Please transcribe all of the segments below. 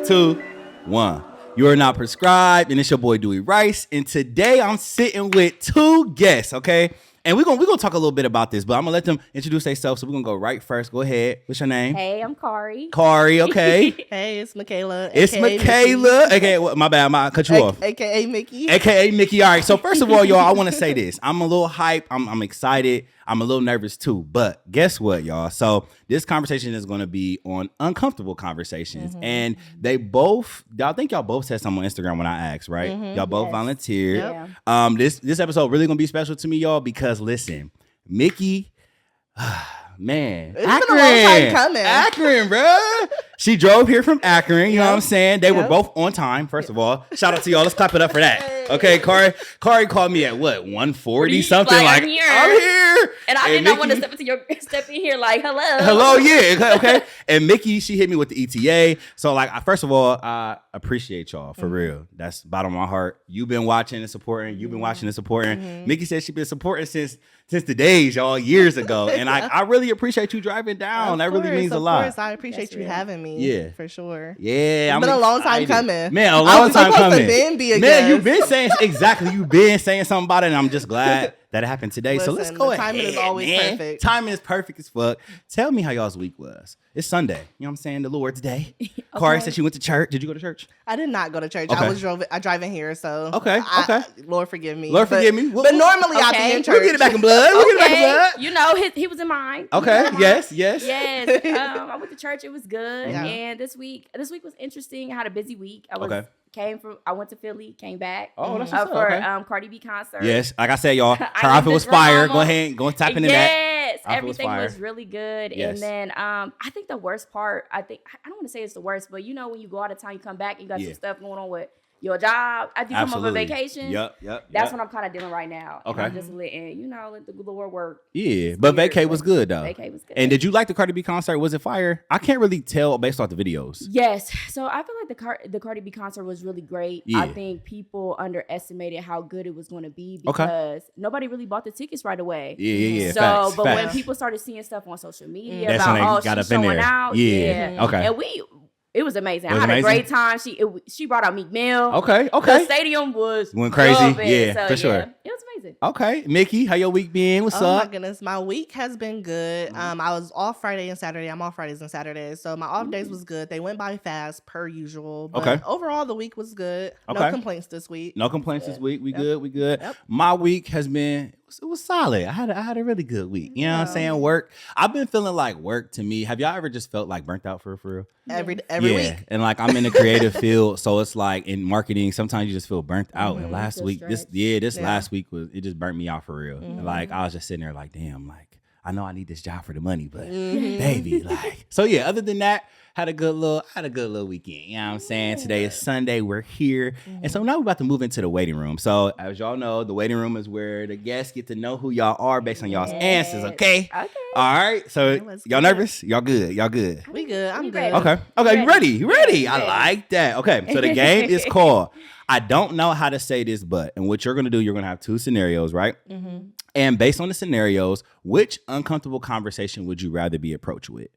2, 1. You are not prescribed, and it's your boy Dewey Rice. And today I'm sitting with two guests, okay? And we're gonna talk a little bit about this, but I'm gonna let them introduce themselves. So we're gonna go right first. Go ahead. What's your name? Hey, I'm Kari. Kari, okay. Hey, it's Makaila. It's Makaila. Okay, well, my bad. I cut you off. AKA Mickey. AKA Mickey. All right. So first of all, y'all, I want to say this. I'm a little hype. I'm excited. I'm a little nervous too. But guess what, y'all? So this conversation is going to be on uncomfortable conversations. Mm-hmm. And I think y'all both said something on Instagram when I asked, right? Mm-hmm. Y'all both volunteered. Yeah. This episode really going to be special to me, y'all, because listen, Mickey, man. It's been a long time coming. Akron, bro. She drove here from Akron. You know what I'm saying? They were both on time, first of all. Shout out to y'all. Let's clap it up for that. Okay, Kari called me at what, 1:40 something? Like, I'm here. And I did not want to step in here like, hello. Hello, yeah. Okay. And Mickey, she hit me with the ETA. So like, first of all, I appreciate y'all for real. That's bottom of my heart. You've been watching and supporting. You've been watching and supporting. Mm-hmm. Mickey said she's been supporting since the days, y'all, years ago. And I really appreciate you driving down. That really means a lot. Of course, I appreciate you having me. Yeah. For sure. Yeah. It's been a long time coming. Man, a long time coming. Man, you've been saying you've been saying something about it, and I'm just glad that it happened today. Listen, so let's go ahead. Timing is always perfect. Timing is perfect as fuck. Tell me how y'all's week was. It's Sunday. You know what I'm saying? The Lord's Day. Okay. Kari said she went to church. Did you go to church? I did not go to church. Okay. I drive in here, so okay. Lord forgive me. Lord forgive me. But normally I be in church. We'll get it back in blood. You know, he was in mine. Okay. Yes. Yes. I went to church. It was good. Yeah. And this week was interesting. I had a busy week. I went to Philly, came back. Oh, that's for Kari B concert. Yes, like I said, y'all, her outfit was fire. Go ahead, go and tap into that. Yes, everything was really good. Yes. And then I think the worst part, I don't want to say it's the worst, but you know when you go out of town, you come back, you got some stuff going on with your job. After you come off a vacation. Yep. That's what I'm kind of dealing right now. Okay. And I'm just letting, let the Lord work. Yeah, but vacay was good though. Vacay was good. And did you like the Kari B concert? Was it fire? I can't really tell based off the videos. Yes. So I feel like the Kari B concert was really great. Yeah. I think people underestimated how good it was going to be because nobody really bought the tickets right away. Yeah. So, but when people started seeing stuff on social media about she's showing out. Yeah. Okay. And it was amazing. I had a great time. She brought out Meek Mill. Okay. The stadium went crazy. So, for sure. It was amazing. Okay. Mickey, how your week been? What's up? Oh my goodness. My week has been good. I was off Friday and Saturday. I'm off Fridays and Saturdays. So my off days was good. They went by fast per usual. But overall the week was good. No complaints this week. This week. We good. Yep. My week has been solid. I had a really good week. You know what I'm saying? Work. I've been feeling like work to me. Have y'all ever just felt like burnt out for real? Every week. And like I'm in the creative field, so it's like in marketing, sometimes you just feel burnt out. And last week, last week it just burnt me out for real. And like I was just sitting there like, damn, like I know I need this job for the money, but baby, like so yeah, other than that, had a good little weekend. You know what I'm saying? Today is Sunday. We're here. And so now we're about to move into the waiting room. So as y'all know, the waiting room is where the guests get to know who y'all are based on y'all's answers. Okay. All right. So y'all nervous? Y'all good? We good. I'm good. Okay. You ready? I like that. Okay. So the game is called I don't know how to say this, but, and what you're going to do, you're going to have two scenarios, right? Mm-hmm. And based on the scenarios, which uncomfortable conversation would you rather be approached with?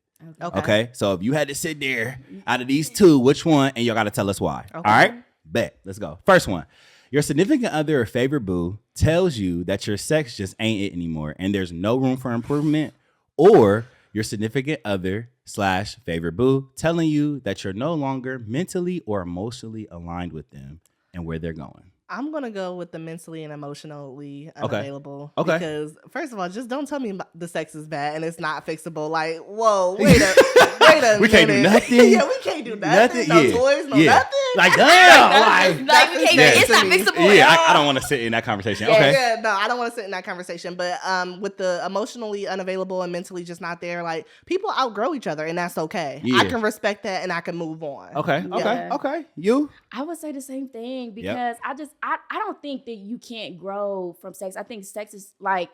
Okay. So if you had to sit there out of these two, which one? And y'all got to tell us why. Okay. All right. Bet. Let's go. First one. Your significant other or favorite boo tells you that your sex just ain't it anymore and there's no room for improvement, or your significant other / favorite boo telling you that you're no longer mentally or emotionally aligned with them and where they're going. I'm going to go with the mentally and emotionally unavailable. Okay. Because, first of all, just don't tell me the sex is bad and it's not fixable. Like, whoa, wait a minute. We can't do nothing. Yeah, we can't do nothing. No toys, no nothing. Like, damn. Like we can't, it's not fixable. Yeah, I don't want to sit in that conversation. Okay. Yeah, no, I don't want to sit in that conversation. But with the emotionally unavailable and mentally just not there, like, people outgrow each other and that's okay. Yeah. I can respect that and I can move on. Okay. You? I would say the same thing because I don't think that you can't grow from sex. I think sex is like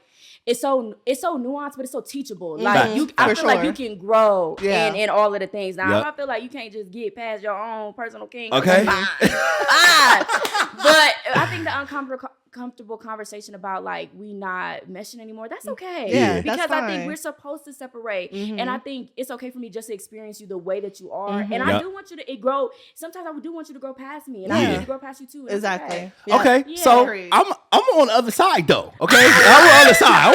it's so nuanced, but it's so teachable. Like I feel like you can grow in all of the things. Now I feel like you can't just get past your own personal kink. Okay. Okay. Fine. But I think the uncomfortable conversation about like we not meshing anymore, that's okay. Yeah, because that's I think fine. we're supposed to separate, and I think it's okay for me just to experience you the way that you are, and Yep. I do want you to grow. Sometimes I do want you to grow past me, and I want you to grow past you too. Exactly. Okay. Yeah. Okay, Yeah. so I'm on the other side though. Okay, I'm on the other side.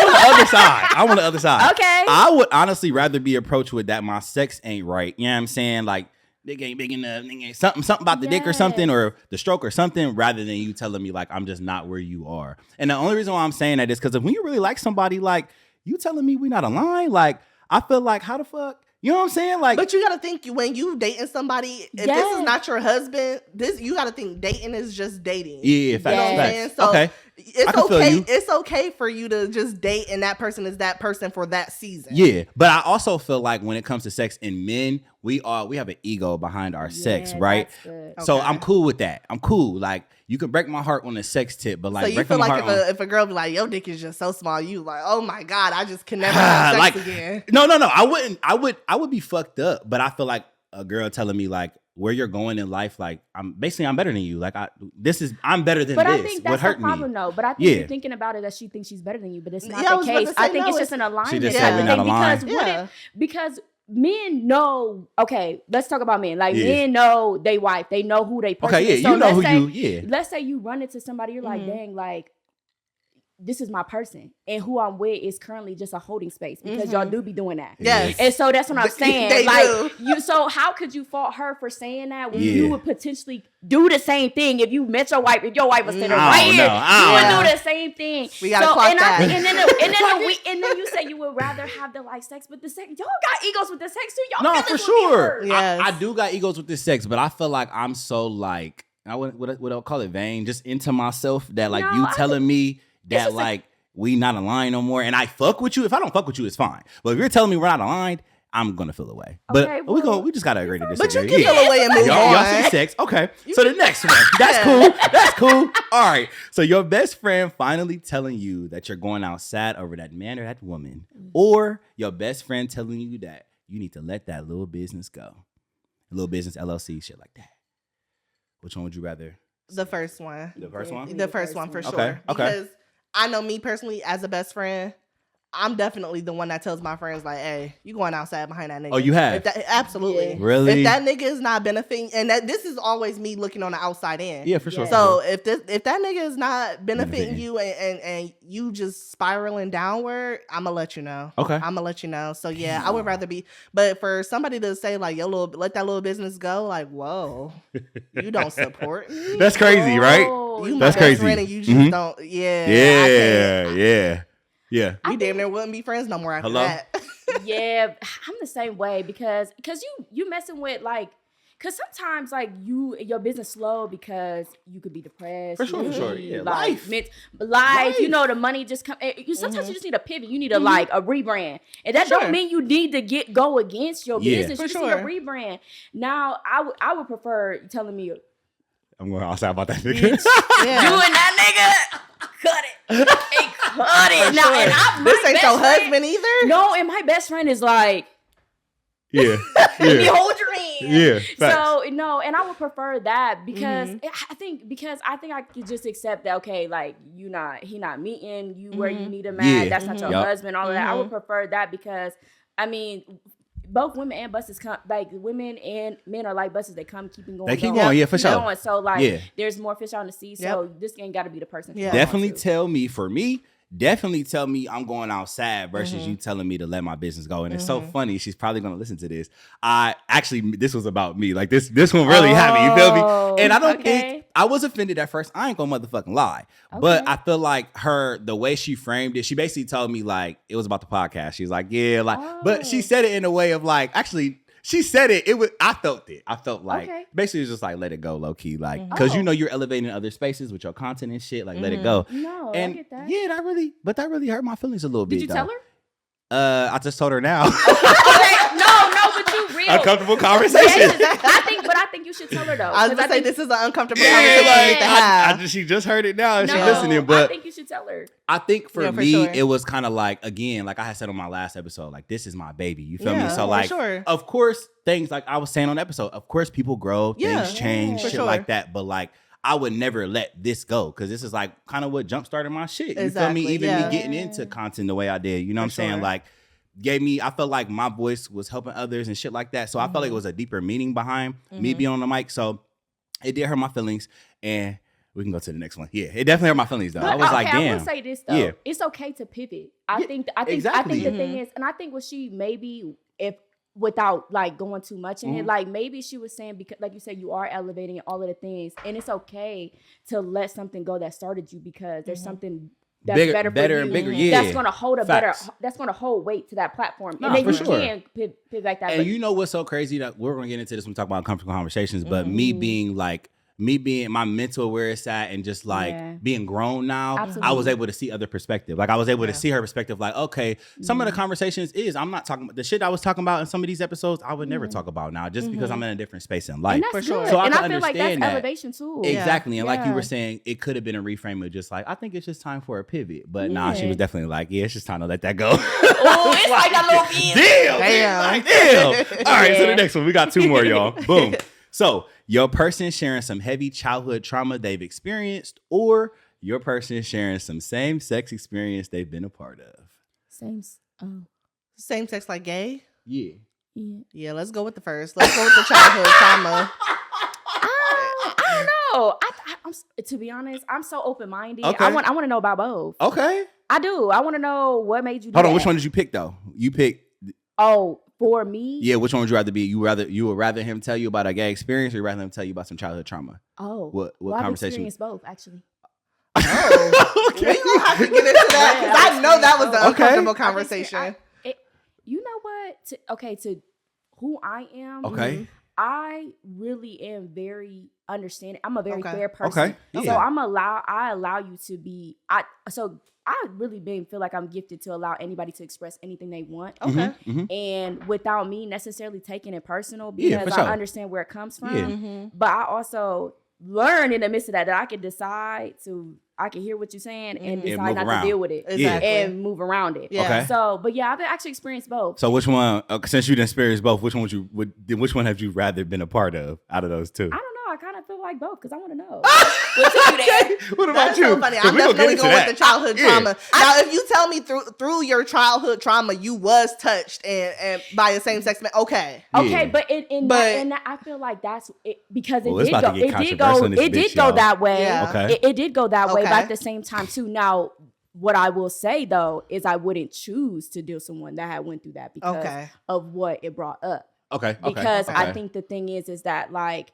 I'm on the other side. Okay. I would honestly rather be approached with that my sex ain't right. You know what I'm saying? Like, dick ain't big enough. Something about the dick or something, or the stroke or something, rather than you telling me like I'm just not where you are. And the only reason why I'm saying that is because when you really like somebody, like you telling me we not aligned, like I feel like how the fuck. You know what I'm saying? Like, but you gotta think when you dating somebody, if this is not your husband, you gotta think dating is just dating. Yeah, facts. You know what I'm saying? So okay. It's okay. It's okay for you to just date, and that person is that person for that season. Yeah, but I also feel like when it comes to sex in men, we have an ego behind our sex, right? So I'm cool with that. I'm cool. Like you can break my heart on the sex tip, but like so you feel like if a girl be like, your dick is just so small, you like, oh my God, I just can never have sex again. No. I wouldn't. I would be fucked up, but I feel like a girl telling me like where you're going in life, like I'm better than you. Like I'm better than this. But I think that's the problem, though. But I think you're thinking about it that she thinks she's better than you, but it's not the case. I think it's just an alignment. She just said we're not aligned. Because men know. Okay, let's talk about men. Like men know they wife. They know who they person is. So you know who you. Yeah. Let's say you run into somebody. You're like, dang, like. This is my person, and who I'm with is currently just a holding space because y'all do be doing that. Yes, and so that's what I'm saying. They like do. you, so how could you fault her for saying that when you would potentially do the same thing if you met your wife? If your wife was sitting right here, you would do the same thing. We gotta clock that. And then you say you would rather have the like sex with the sex. Y'all got egos with the sex too. Y'all no, for sure. Yes. I do got egos with this sex, but I feel like I'm so like I would I'll call it vain, just into myself that like you telling me that like. We not aligned no more, and I fuck with you. If I don't fuck with you, it's fine. But if you're telling me we're not aligned, I'm gonna feel away. But we just gotta agree to disagree. But you can feel away and move on. Y'all say sex, okay? So the next one, that's cool. That's cool. All right. So your best friend finally telling you that you're going outside over that man or that woman, or your best friend telling you that you need to let that little business go, little business LLC, shit like that. Which one would you rather? The first one. The first one. The first one for sure. Okay. Because I know me personally as a best friend, I'm definitely the one that tells my friends like, "Hey, you going outside behind that nigga?" Oh, you have? Absolutely. Yeah. Really? If that nigga is not benefiting, and this is always me looking on the outside in. Yeah, for sure. So if that nigga is not benefiting you and you just spiraling downward, I'm gonna let you know. Okay. I'm gonna let you know. So yeah, I would rather be. But for somebody to say like, let that little business go, like, whoa, you don't support me. That's crazy, right? You my best friend and you just don't. Yeah. Yeah. We damn near wouldn't be friends no more after that. Yeah, I'm the same way because you messing with like, because sometimes like your business slow because you could be depressed. For sure. Yeah, like, life. You know, the money just come. Sometimes you just need a pivot. You need a like a rebrand, and that don't mean you need to go against your business. You just need a rebrand. Now, I would prefer telling me. I'm going outside about that nigga. You and that nigga. Cut it. Hey, cut it. Now, and this ain't your husband either? No, and my best friend is like, yeah. You hold your hand. Yeah. Facts. So, no, and I would prefer that because I think I could just accept that, okay, like, he not meeting you where you need him at. That's not your husband, all of that. I would prefer that because, I mean, both women and buses come, like women and men are like buses. They come, keep going. They keep going, yeah, for sure. Going. So like, there's more fish on the sea. So this ain't got to be the person. Yeah. Definitely tell me I'm going outside versus you telling me to let my business go. And it's so funny. She's probably going to listen to this. This was about me. Like this one really happened. You feel me? And I don't think I was offended at first. I ain't gonna motherfucking lie. Okay. But I feel like the way she framed it, she basically told me like, it was about the podcast. She was like, yeah, like, but she said it in a way of like, actually, she said it. I felt it. I felt like basically it was just like let it go, low key, like because you know you're elevating other spaces with your content and shit. Like let it go. No, and I get that. Yeah, that really hurt my feelings a little bit. Did you tell her? I just told her now. No, but you real Uncomfortable conversation. I think think you should tell her though. I was gonna say this is an uncomfortable conversation you need to have. She just heard it now and she's listening. But I think you should tell her. I think for me, it was kind of like, again, like I had said on my last episode, like this is my baby. You feel me? So like, of course, things like I was saying on the episode, of course, people grow, things change, shit like that. But like, I would never let this go because this is like kind of what jump started my shit. You feel me? Even me getting into content the way I did. You know what I'm saying? Like, I felt like my voice was helping others and shit like that. So I felt like it was a deeper meaning behind me being on the mic. So it did hurt my feelings. And we can go to the next one. Yeah, it definitely hurt my feelings though. But, I was like, damn. I will say this though. It's okay to pivot. I think the thing is, and I think what she maybe, if without like going too much in it, like maybe she was saying, because like you said, you are elevating all of the things, and it's okay to let something go that started you because there's something that's better for you, and bigger. That's gonna hold that's gonna hold weight to that platform. And then you can pivot like that. And you know what's so crazy, that we're gonna get into this when we talk about uncomfortable conversations, but me being my mental where it's at and just like being grown now, I was able to see other perspective. Like I was able to see her perspective. Like, okay, some of the conversations I'm not talking about the shit I was talking about in some of these episodes. I would never talk about now just because I'm in a different space in life. And that's for good. So I feel understand like that's that. elevation too. Exactly. And like you were saying, it could have been a reframe of just like, I think it's just time for a pivot. But nah, she was definitely like, it's just time to let that go. Oh, it's like that little damn. All right, so the next one, we got two more, y'all. Boom. So your person sharing some heavy childhood trauma they've experienced, or your person sharing some same-sex experience they've been a part of. Same sex like gay? Yeah. Yeah, let's go with the first. Let's go with the childhood trauma. I don't know. I'm to be honest, I'm so open-minded. Okay. I want to know about both. Okay. I do. I want to know what made you do Hold on, that. which one did you pick though? You picked for me? Yeah, which one would you rather be? You would rather him tell you about a gay experience, or you rather him tell you about some childhood trauma? Oh. What I've conversation? experienced both, actually. Oh. Okay. We gonna have to get into that because I know that was an uncomfortable conversation. You know what? To who I am. Okay. I really am very understanding. I'm a very fair person. Okay. Yeah. So I allow you to be. I really feel like I'm gifted to allow anybody to express anything they want. Okay. And without me necessarily taking it personal, because I understand where it comes from. Yeah. But I also learn in the midst of that I can decide I can hear what you're saying and decide not to deal with it and move around it. Yeah. Okay. So, but yeah, I've actually experienced both. So which one, since you didn't experience both, which one have you rather been a part of out of those two? I don't know. I kind of feel like both because I want to know. What about That's you? So funny. I'm definitely going with the childhood trauma. Now, if you tell me through your childhood trauma, you was touched and by a same sex man, okay. Okay, but I feel like that's it because it did go that way. Yeah. Okay. It did go that way, but at the same time too. Now, what I will say though is I wouldn't choose to deal with someone that had went through that because of what it brought up. Okay. Because I think the thing is that like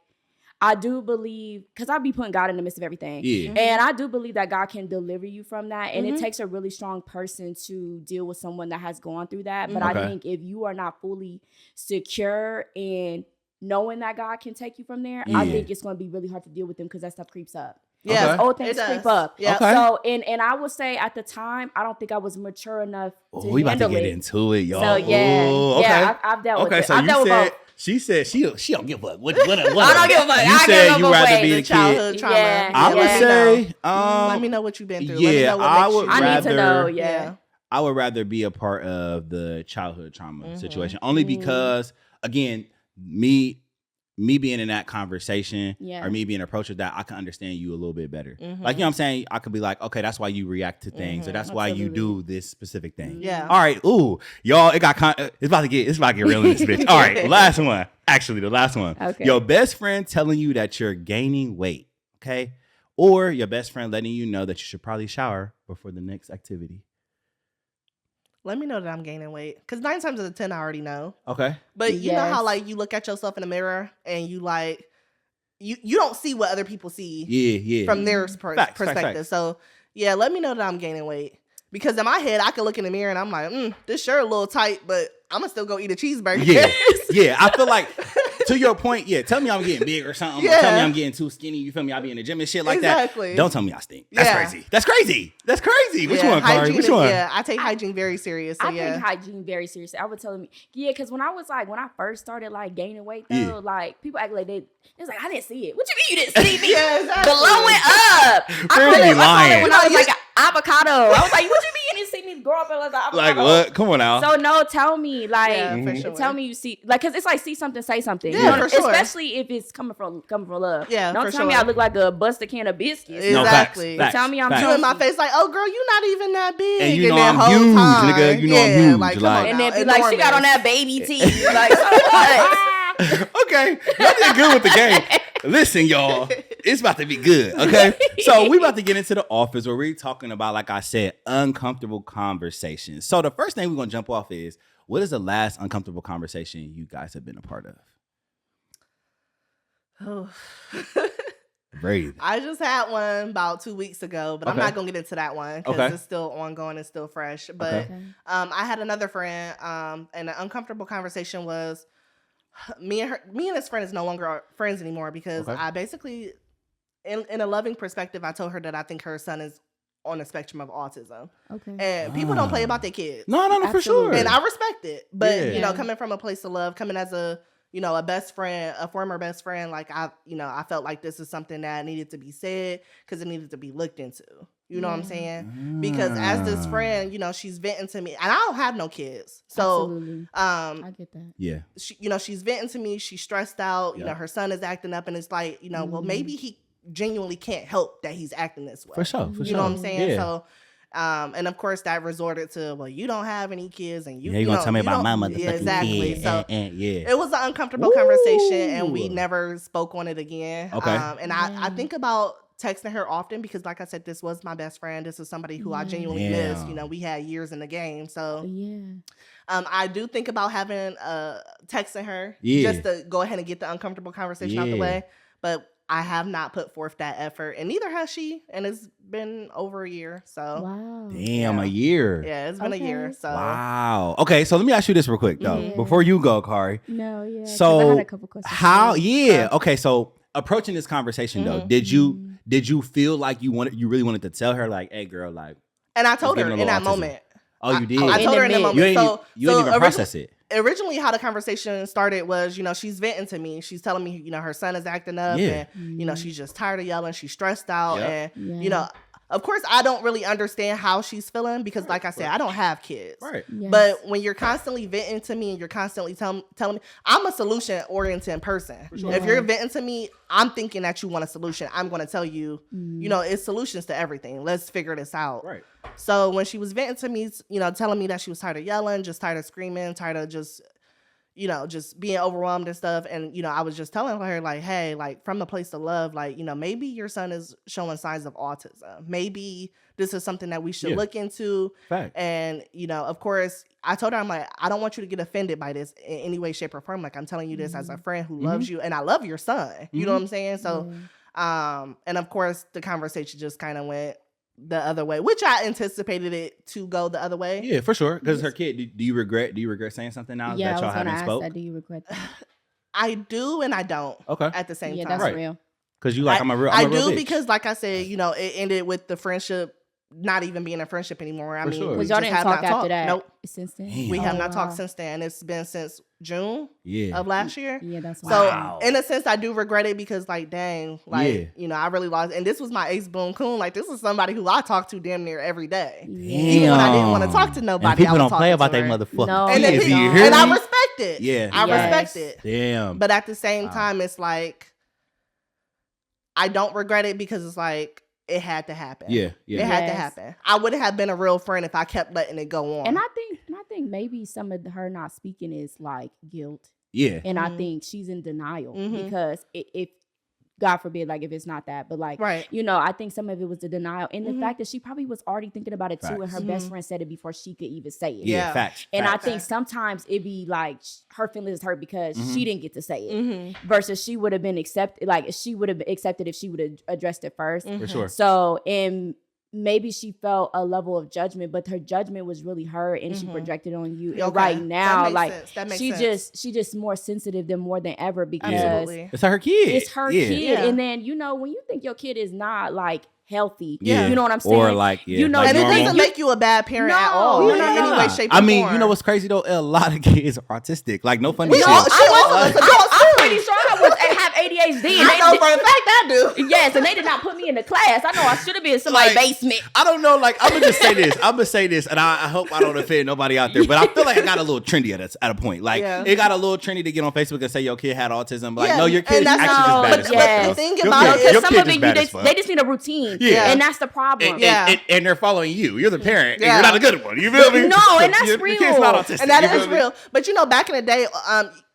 I do believe, because I be putting God in the midst of everything. Yeah. And I do believe that God can deliver you from that. And it takes a really strong person to deal with someone that has gone through that. But I think if you are not fully secure in knowing that God can take you from there, I think it's going to be really hard to deal with them because that stuff creeps up. Yeah, old things creep up. Yeah. Okay. So, and I would say at the time, I don't think I was mature enough to handle it. We about to get into it, y'all. So yeah, I've dealt with it. So I've dealt with both. She said she don't give a fuck. What, I don't give a fuck. You said you rather be a childhood kid. trauma. Yeah. I would say, let me know what you've been through. Yeah, I need to know. Yeah. I would rather be a part of the childhood trauma situation, only because, again, me being in that conversation or me being approached with that, I can understand you a little bit better. Like, you know what I'm saying? I could be like, okay, that's why you react to things, or that's why you do this specific thing. Yeah. All right. Ooh, y'all, it's about to get real in this bitch. All right, last one. Actually, the last one. Okay. Your best friend telling you that you're gaining weight, okay? Or your best friend letting you know that you should probably shower before the next activity. Let me know that I'm gaining weight. Because 9 times out of 10, I already know. Okay. But you know how like you look at yourself in the mirror and you like, you don't see what other people see from their perspective. Facts. So yeah, let me know that I'm gaining weight. Because in my head, I can look in the mirror and I'm like, this shirt a little tight, but I'm going to still go eat a cheeseburger. Yeah. I feel like to your point, tell me I'm getting big or something. Or tell me I'm getting too skinny. You feel me? I be in the gym and shit like that. Don't tell me I stink. That's crazy. That's crazy. Which one, Kari? Which one? Yeah, I take hygiene very serious. So I take hygiene very seriously. I would tell me, because when I first started like gaining weight though, like people act like it's like I didn't see it. What you mean you didn't see me? Exactly. The low went up. I called it when I was like an avocado. I was like, what you mean you didn't see me grow up as an avocado? Like what? Come on now. So no, tell me, like, tell me you see, like, cause it's like see something, say something. Yeah, for sure. Especially if it's coming from love. Yeah, don't tell me I look like a busted can of biscuits. Exactly. No, tell me I'm you in my face like, oh girl, you not even that big. And you know I'm huge, nigga. You know I'm huge. Like, and then be like, she got on that baby teeth. Like, so what? Okay, y'all did good with the game. Listen, y'all, it's about to be good. Okay, so we about to get into the office where we're talking about, like I said, uncomfortable conversations. So the first thing we're gonna jump off is, what is the last uncomfortable conversation you guys have been a part of? Oh. Breathe. I just had one about 2 weeks ago, but I'm not gonna get into that one because it's still ongoing, it's still fresh. But I had another friend, and the uncomfortable conversation was me and this friend is no longer friends anymore because I basically, in a loving perspective, I told her that I think her son is on the spectrum of autism. Okay. And people don't play about their kids. No, for sure. And I respect it. But, you know, coming from a place of love, coming as a best friend, a former best friend, like I felt like this is something that needed to be said because it needed to be looked into. You know what I'm saying? Because as this friend, you know, she's venting to me, and I don't have no kids. So, I get that. Yeah. She's venting to me. She's stressed out. You know, her son is acting up, and it's like, you know, well, maybe he genuinely can't help that he's acting this way. For sure. You know what I'm saying? Yeah. So, and of course that resorted to, well, you don't have any kids, and you're gonna tell me about my motherfucking exactly. kid. So yeah, it was an uncomfortable conversation, and we never spoke on it again. Okay. And I think about texting her often because, like I said, this was my best friend. This is somebody who I genuinely miss. You know, we had years in the game, so I do think about having texting her just to go ahead and get the uncomfortable conversation out the way, but I have not put forth that effort, and neither has she, and it's been over a year. So damn, a year. Yeah, it's been a year. So wow. Okay, so let me ask you this real quick though, before you go, Kari. So I had a couple questions. How? Yeah. Okay, so approaching this conversation though, did you feel like you really wanted to tell her, like, hey girl, like? And I told her in that moment. Oh, you did? I told her in the moment. You didn't even process it. Originally, how the conversation started was, you know, she's venting to me. She's telling me, you know, her son is acting up, and you know, she's just tired of yelling. She's stressed out, and you know, of course, I don't really understand how she's feeling because, like I said, I don't have kids. Right. Yes. But when you're constantly venting to me and you're constantly telling me, I'm a solution-oriented person. Sure. If you're venting to me, I'm thinking that you want a solution. I'm going to tell you, you know, it's solutions to everything. Let's figure this out. Right. So when she was venting to me, you know, telling me that she was tired of yelling, just tired of screaming, tired of just, you know, just being overwhelmed and stuff. And, you know, I was just telling her, like, hey, like, from a place of love, like, you know, maybe your son is showing signs of autism. Maybe this is something that we should look into. Fact. And, you know, of course, I told her, I'm like, I don't want you to get offended by this in any way, shape, or form. Like, I'm telling you this as a friend who loves you, and I love your son. You know what I'm saying? So, and of course, the conversation just kind of went the other way, which I anticipated it to go the other way. Yeah, for sure. Because her kid, do you regret saying something now that y'all haven't spoke? That. Do you regret that? I do and I don't. Okay. At the same time. Yeah, that's real. Because you like, I'm a real bitch. Because, like I said, you know, it ended with the friendship not even being a friendship anymore. I mean, sure. we y'all just didn't have talk not after talked. that. Nope. Since then, we have not talked since then. It's been since June of last year. Yeah, that's so. In a sense, I do regret it because, like, dang, like, you know, I really lost. And this was my ace boon coon. Like, this is somebody who I talk to damn near every day. Damn. Even when I didn't want to talk to nobody, and people I was don't play about their motherfucking kids. And I respect it. Yeah, I respect it. Damn. But at the same time, it's like I don't regret it because it's like it had to happen. Yeah. It had to happen. I would have been a real friend if I kept letting it go on. And I think maybe some of her not speaking is like guilt. Yeah. And I think she's in denial because if God forbid, like, if it's not that, but like, you know, I think some of it was the denial and the fact that she probably was already thinking about it too, and her best friend said it before she could even say it. Yeah, facts. And I think sometimes it be like her feelings hurt because she didn't get to say it, versus she would have been accepted. Like, she would have accepted if she would have addressed it first. For sure. So, and maybe she felt a level of judgment, but her judgment was really her, and she projected on you. And right now, like she's just more sensitive than more than ever because it's her kid. It's her kid, and then when you think your kid is not like healthy, you know what I'm saying, or like and it doesn't make you a bad parent at all in any way, shape, or form. I mean, you know what's crazy though? A lot of kids are autistic. Like no funny shit. I'm pretty sure I have ADHD. I know for a fact I do. Yes, and they did not put me in the class. I know I should have been in somebody's basement. I don't know. Like I'm gonna just say this. I'm gonna say this, and I hope I don't offend nobody out there. But I feel like it got a little trendy at a point. Like it got a little trendy to get on Facebook and say your kid had autism. But like no, your kid is actually just bad as fuck. The thing about it, because some of it, they just need a routine. Yeah, and that's the problem. And they're following you. You're the parent. And you're not a good one. You feel me? No, and that's real. Your kid's not autistic. And that is real. But back in the day,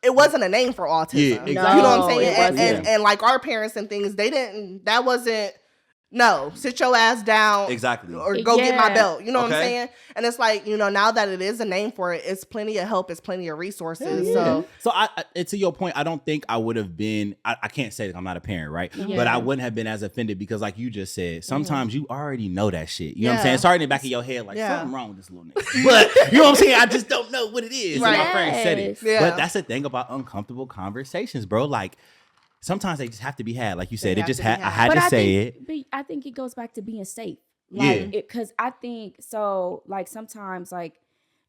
it wasn't a name for autism. Yeah, exactly. You know what I'm saying? And like our parents and things, that wasn't. No, sit your ass down. Exactly. Or go get my belt. You know what I'm saying? And it's like, now that it is a name for it, it's plenty of help, it's plenty of resources. So I to your point, I don't think I would have been, I can't say that I'm not a parent, right? Yeah. But I wouldn't have been as offended because like you just said, sometimes you already know that shit. You know what I'm saying? It's already in the back of your head, like something wrong with this little nigga. But you know what I'm saying? I just don't know what it is. Right. And my friend said it. Yeah. But that's the thing about uncomfortable conversations, bro. Like, sometimes they just have to be had, like you said. I had to say it. But I think it goes back to being safe, like because I think so. Like sometimes, like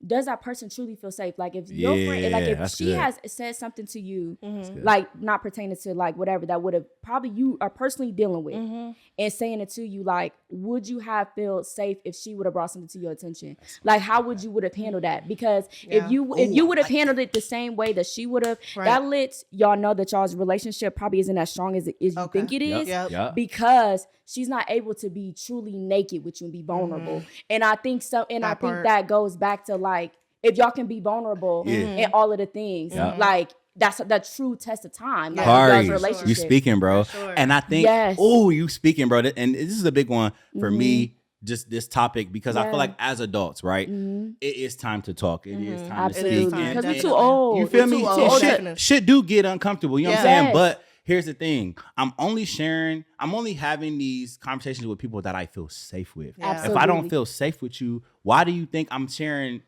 does that person truly feel safe? Like if your friend, like if she has said something to you, like not pertaining to like whatever that would have probably you are personally dealing with, and saying it to you, like would you have felt safe if she would have brought something to your attention? Like how would you would have handled that? Because if you would have handled it the same way that she would have, that lets y'all know that y'all's relationship probably isn't as strong as you think it is, because she's not able to be truly naked with you and be vulnerable. And I think so. And I think that goes back to like, if y'all can be vulnerable and all of the things, like that's the true test of time. Like, Kari, you speaking, bro. Sure. And I think, you speaking, bro. And this is a big one for me, just this topic, because I feel like as adults, right, it is time to talk. It is time to speak. Because we're too old. You feel me? Shit do get uncomfortable. You know what I'm saying? But here's the thing. I'm only having these conversations with people that I feel safe with. If I don't feel safe with you, why do you think I'm sharing,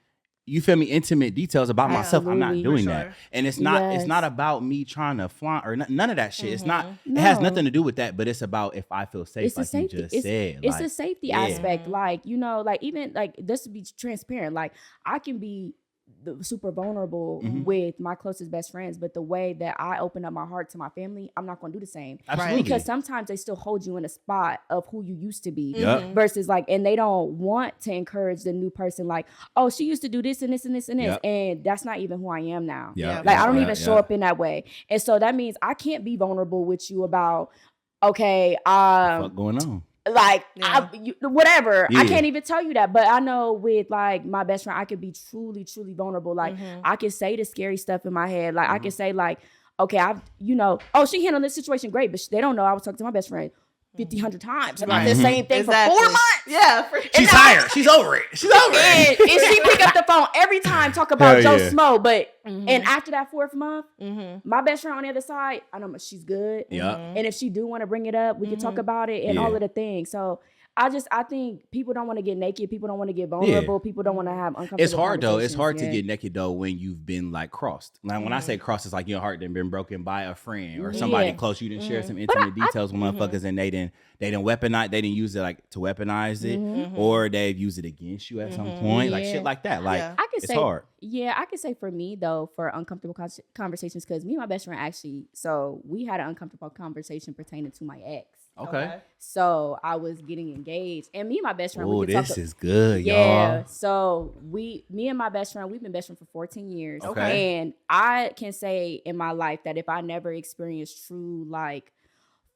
you feel me, intimate details about myself? I'm not doing that. And it's not about me trying to flaunt or none of that shit. It's not, it has nothing to do with that, but it's about if I feel safe, like you just said. It's a safety aspect. Like, like even like this to be transparent, like I can be super vulnerable with my closest best friends, but the way that I open up my heart to my family, I'm not going to do the same. Absolutely. Because sometimes they still hold you in a spot of who you used to be versus like, and they don't want to encourage the new person like, oh, she used to do this and this and this and this. And that's not even who I am now. Like I don't even show up in that way. And so that means I can't be vulnerable with you about, okay, what's going on? Like whatever, I can't even tell you that, but I know with like my best friend, I could be truly wulnerable. Like I can say the scary stuff in my head. Like I can say like, okay, oh, she handled this situation great, but they don't know I was talking to my best friend 100 times about the same thing for 4 months. Yeah, she's tired. She's over it. And she pick up the phone every time, talk about Joe Smo. But and after that 4th month, my best friend on the other side, I know she's good. And if she do want to bring it up, we can talk about it and all of the things. So I think people don't want to get naked. People don't want to get vulnerable. People don't want to have uncomfortable It's hard though. It's hard to get naked though when you've been like crossed. Like when I say crossed, it's like your heart done been broken by a friend or somebody close. You didn't share some intimate details with motherfuckers and they didn't weaponize. They didn't use it like to weaponize it, or they've used it against you at some point, like shit like that. Like it's hard. Yeah, I could say for me though, for uncomfortable conversations, because me and my best friend actually, so we had an uncomfortable conversation pertaining to my ex. Okay. So I was getting engaged, and me and my best friend. Oh, this is good, y'all. So me and my best friend, we've been best friends for 14 years. Okay. And I can say in my life that if I never experienced true like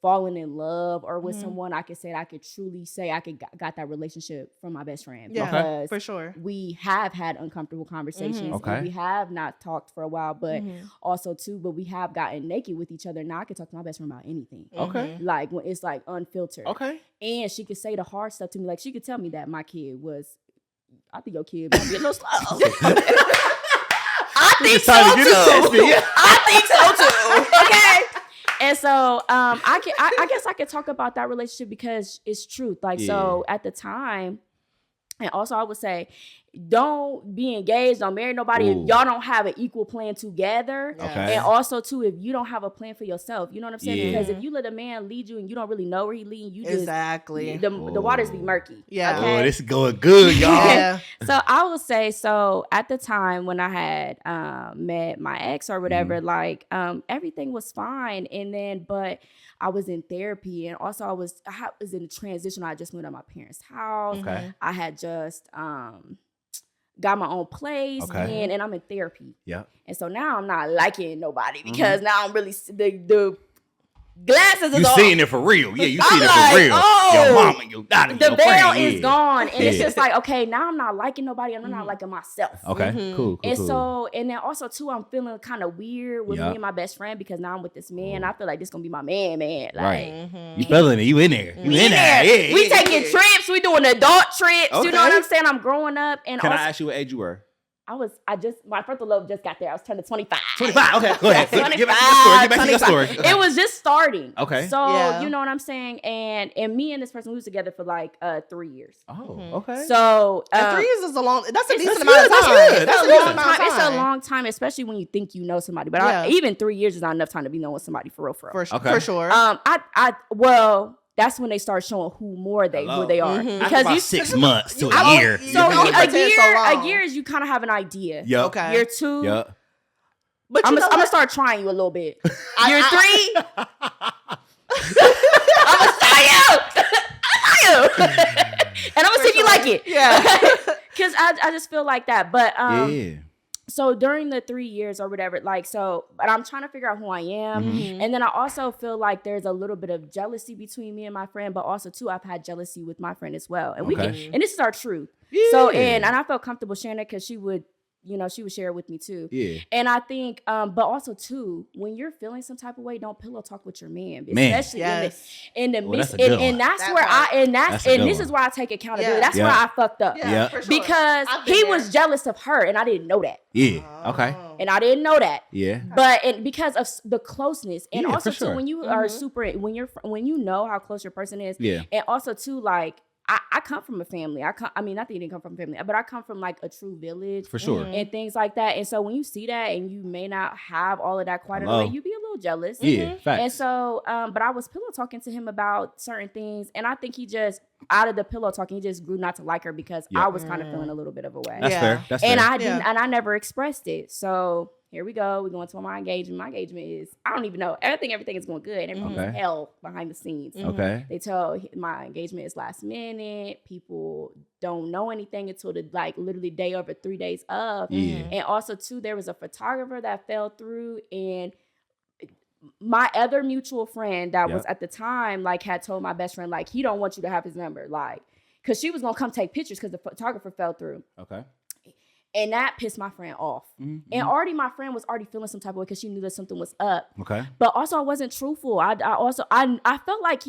falling in love or with someone, I could say that I could truly say I got that relationship from my best friend. Yeah, because for sure. We have had uncomfortable conversations. And we have not talked for a while, but also too, but we have gotten naked with each other. Now I can talk to my best friend about anything. Okay. Like when it's like unfiltered. Okay. And she could say the hard stuff to me. Like she could tell me that my kid was, I think your kid might be a little slow. I think so too. Okay. And so I guess I could talk about that relationship because it's truth. Like, so at the time, and also I would say, don't be engaged, don't marry nobody if y'all don't have an equal plan together. Okay. And also too, if you don't have a plan for yourself, you know what I'm saying? Because if you let a man lead you and you don't really know where he leading, you just the waters be murky. Yeah. Okay? Oh, this is going good, y'all. Yeah. So I would say, so at the time when I had met my ex or whatever, like everything was fine. And then, but I was in therapy, and also I was in a transition. I just moved out of my parents' house. Okay. I had just got my own place, and I'm in therapy. Yeah. And so now I'm not liking nobody because now I'm really the glasses is you off. seeing it for real. Yeah, you I'm seeing it like, for real. oh, your mama, your daddy, the your veil friend, is gone. And it's just like, okay, now I'm not liking nobody. I'm not liking myself. Okay, cool. And so, and then also too, I'm feeling kind of weird with me and my best friend because now I'm with this man. I feel like this gonna be my man. Like, right. You feeling it. You in there. You in there. Yeah, we taking trips. We doing adult trips. Okay. You know what I'm saying? I'm growing up. And Can also, I ask you what age you were? my frontal lobe just got there. I was turning 25. 25. Okay, go ahead. 25, Get back to your story. It was just starting. Okay. So, you know what I'm saying? And me and this person, we was together for like 3 years. Oh, okay. So, 3 years is that's a decent that's amount of good, time. that's good. That's a a long decent amount of time. time. It's a long time, especially when you think you know somebody. But even 3 years is not enough time to be knowing somebody for real. For sure. Well, that's when they start showing who they are. Because about 6 months to a year. So a year is you kind of have an idea. Yep. Okay. Year 2. Yep. But I'm gonna start trying you a little bit. Year 3. I'm gonna try you. And I'm gonna see if you like it. Yeah. Because I just feel like that. But Yeah. so during the 3 years or whatever, like, so, but I'm trying to figure out who I am. And then I also feel like there's a little bit of jealousy between me and my friend, but also too, I've had jealousy with my friend as well. And and this is our truth. Yeah. So, and I felt comfortable sharing it because she would share it with me too. Yeah. And I think, but also too, when you're feeling some type of way, don't pillow talk with your man. Especially in the midst. And that's where this is where I take accountability. That's where I fucked up. Yeah, for sure. Because he was jealous of her and I didn't know that. Yeah. Okay. And I didn't know that. Yeah. But because of the closeness, and also too, sure. when you are when you know how close your person is, and also too, like, I come from a family. I mean, not that you didn't come from a family, but I come from like a true village. For sure. And things like that. And so when you see that and you may not have all of that quite away, you be a little jealous. Yeah, facts. And so, but I was pillow talking to him about certain things. And I think he just, out of the pillow talking, he just grew not to like her because I was kind of feeling a little bit of a way. That's fair. That's and fair. I didn't, and I never expressed it. So here we go. We're going to my engagement. My engagement is, I don't even know. Everything is going good. Everything is hell behind the scenes. Okay. They tell my engagement is last minute. People don't know anything until the literally day over 3 days of. Yeah. And also too, there was a photographer that fell through, and my other mutual friend that was at the time had told my best friend he don't want you to have his number, because she was gonna come take pictures because the photographer fell through. Okay. And that pissed my friend off. Mm-hmm. And already my friend was already feeling some type of way because she knew that something was up. Okay. But also I wasn't truthful. I felt like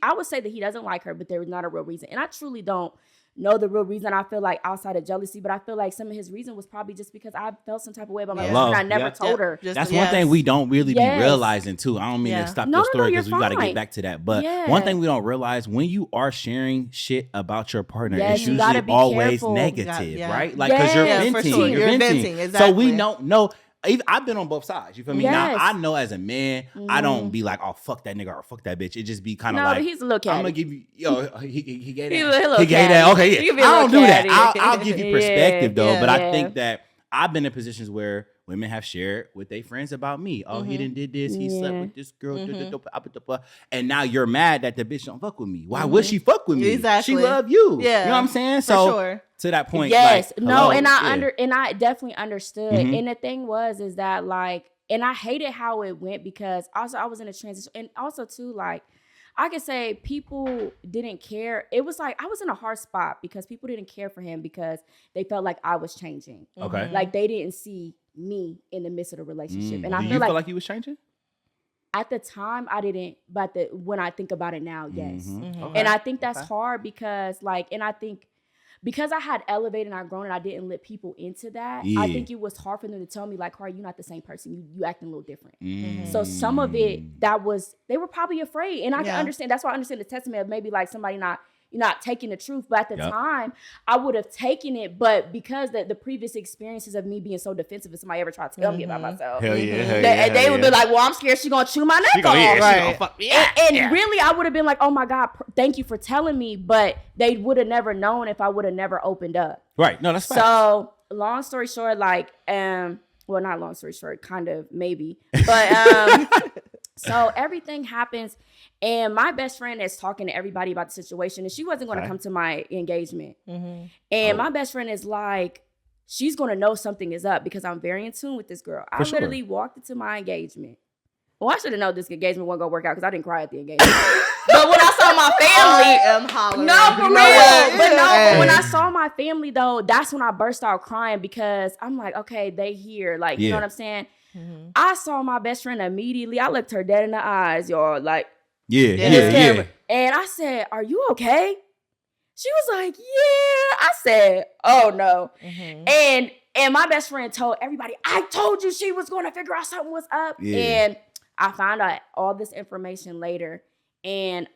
I would say that he doesn't like her, but there was not a real reason. And I truly don't know the real reason. I feel like outside of jealousy, but I feel like some of his reason was probably just because I felt some type of way about my friend. I never told her. That's one thing we don't really be realizing too. I don't mean to stop your story because we got to get back to that. But one thing we don't realize, when you are sharing shit about your partner, it's usually always negative, right? Like, because you're venting. Sure. You're venting. Exactly. So we don't know. I've been on both sides. You feel me? Now I know as a man, I don't be like, oh, fuck that nigga or fuck that bitch. It just be kind of like, he's a little catty. I'm gonna give you, he gave that. He gave that. Okay, yeah. I don't do that. I'll give you perspective though. But I think that I've been in positions where women have shared with their friends about me. Oh, he done did this. He slept with this girl. And now you're mad that the bitch don't fuck with me. Why would she fuck with me? Exactly. She love you. Yeah. You know what I'm saying? For So sure. To that point, yes, hello, and I definitely understood. And the thing is that and I hated how it went because also I was in a transition, and also too I could say people didn't care. It was I was in a hard spot because people didn't care for him because they felt like I was changing. Okay, they didn't see me in the midst of the relationship, and I feel feel like he was changing. At the time, I didn't, but when I think about it now, yes. Okay. And I think that's hard because and I think. because I had elevated and I grown and I didn't let people into that, I think it was hard for them to tell me like, Kari, you're not the same person. You acting a little different. So some of it they were probably afraid. And I can understand. That's why I understand the testament of maybe like somebody not taking the truth. But at the time, I would have taken it. But because the previous experiences of me being so defensive, if somebody ever tried to tell me about myself, they would be like, well, I'm scared she's going to chew my neck off. And really, I would have been like, oh my God, thank you for telling me. But they would have never known if I would have never opened up. Right. No, that's fine. So long story short, like, well, not long story short, kind of, maybe. But so everything happens, and my best friend is talking to everybody about the situation, and she wasn't going to come to my engagement. And my best friend is like, she's going to know something is up because I'm very in tune with this girl. I literally walked into my engagement. Well, I should have known this engagement wasn't going to work out because I didn't cry at the engagement. But when I saw my family, but when I saw my family though, that's when I burst out crying because I'm like, okay, they here, like, you know what I'm saying? I saw my best friend immediately. I looked her dead in the eyes, y'all, like, yeah. And I said, are you okay? She was like, yeah. I said, oh no. And my best friend told everybody, I told you she was going to figure out something was up. And I found out all this information later. And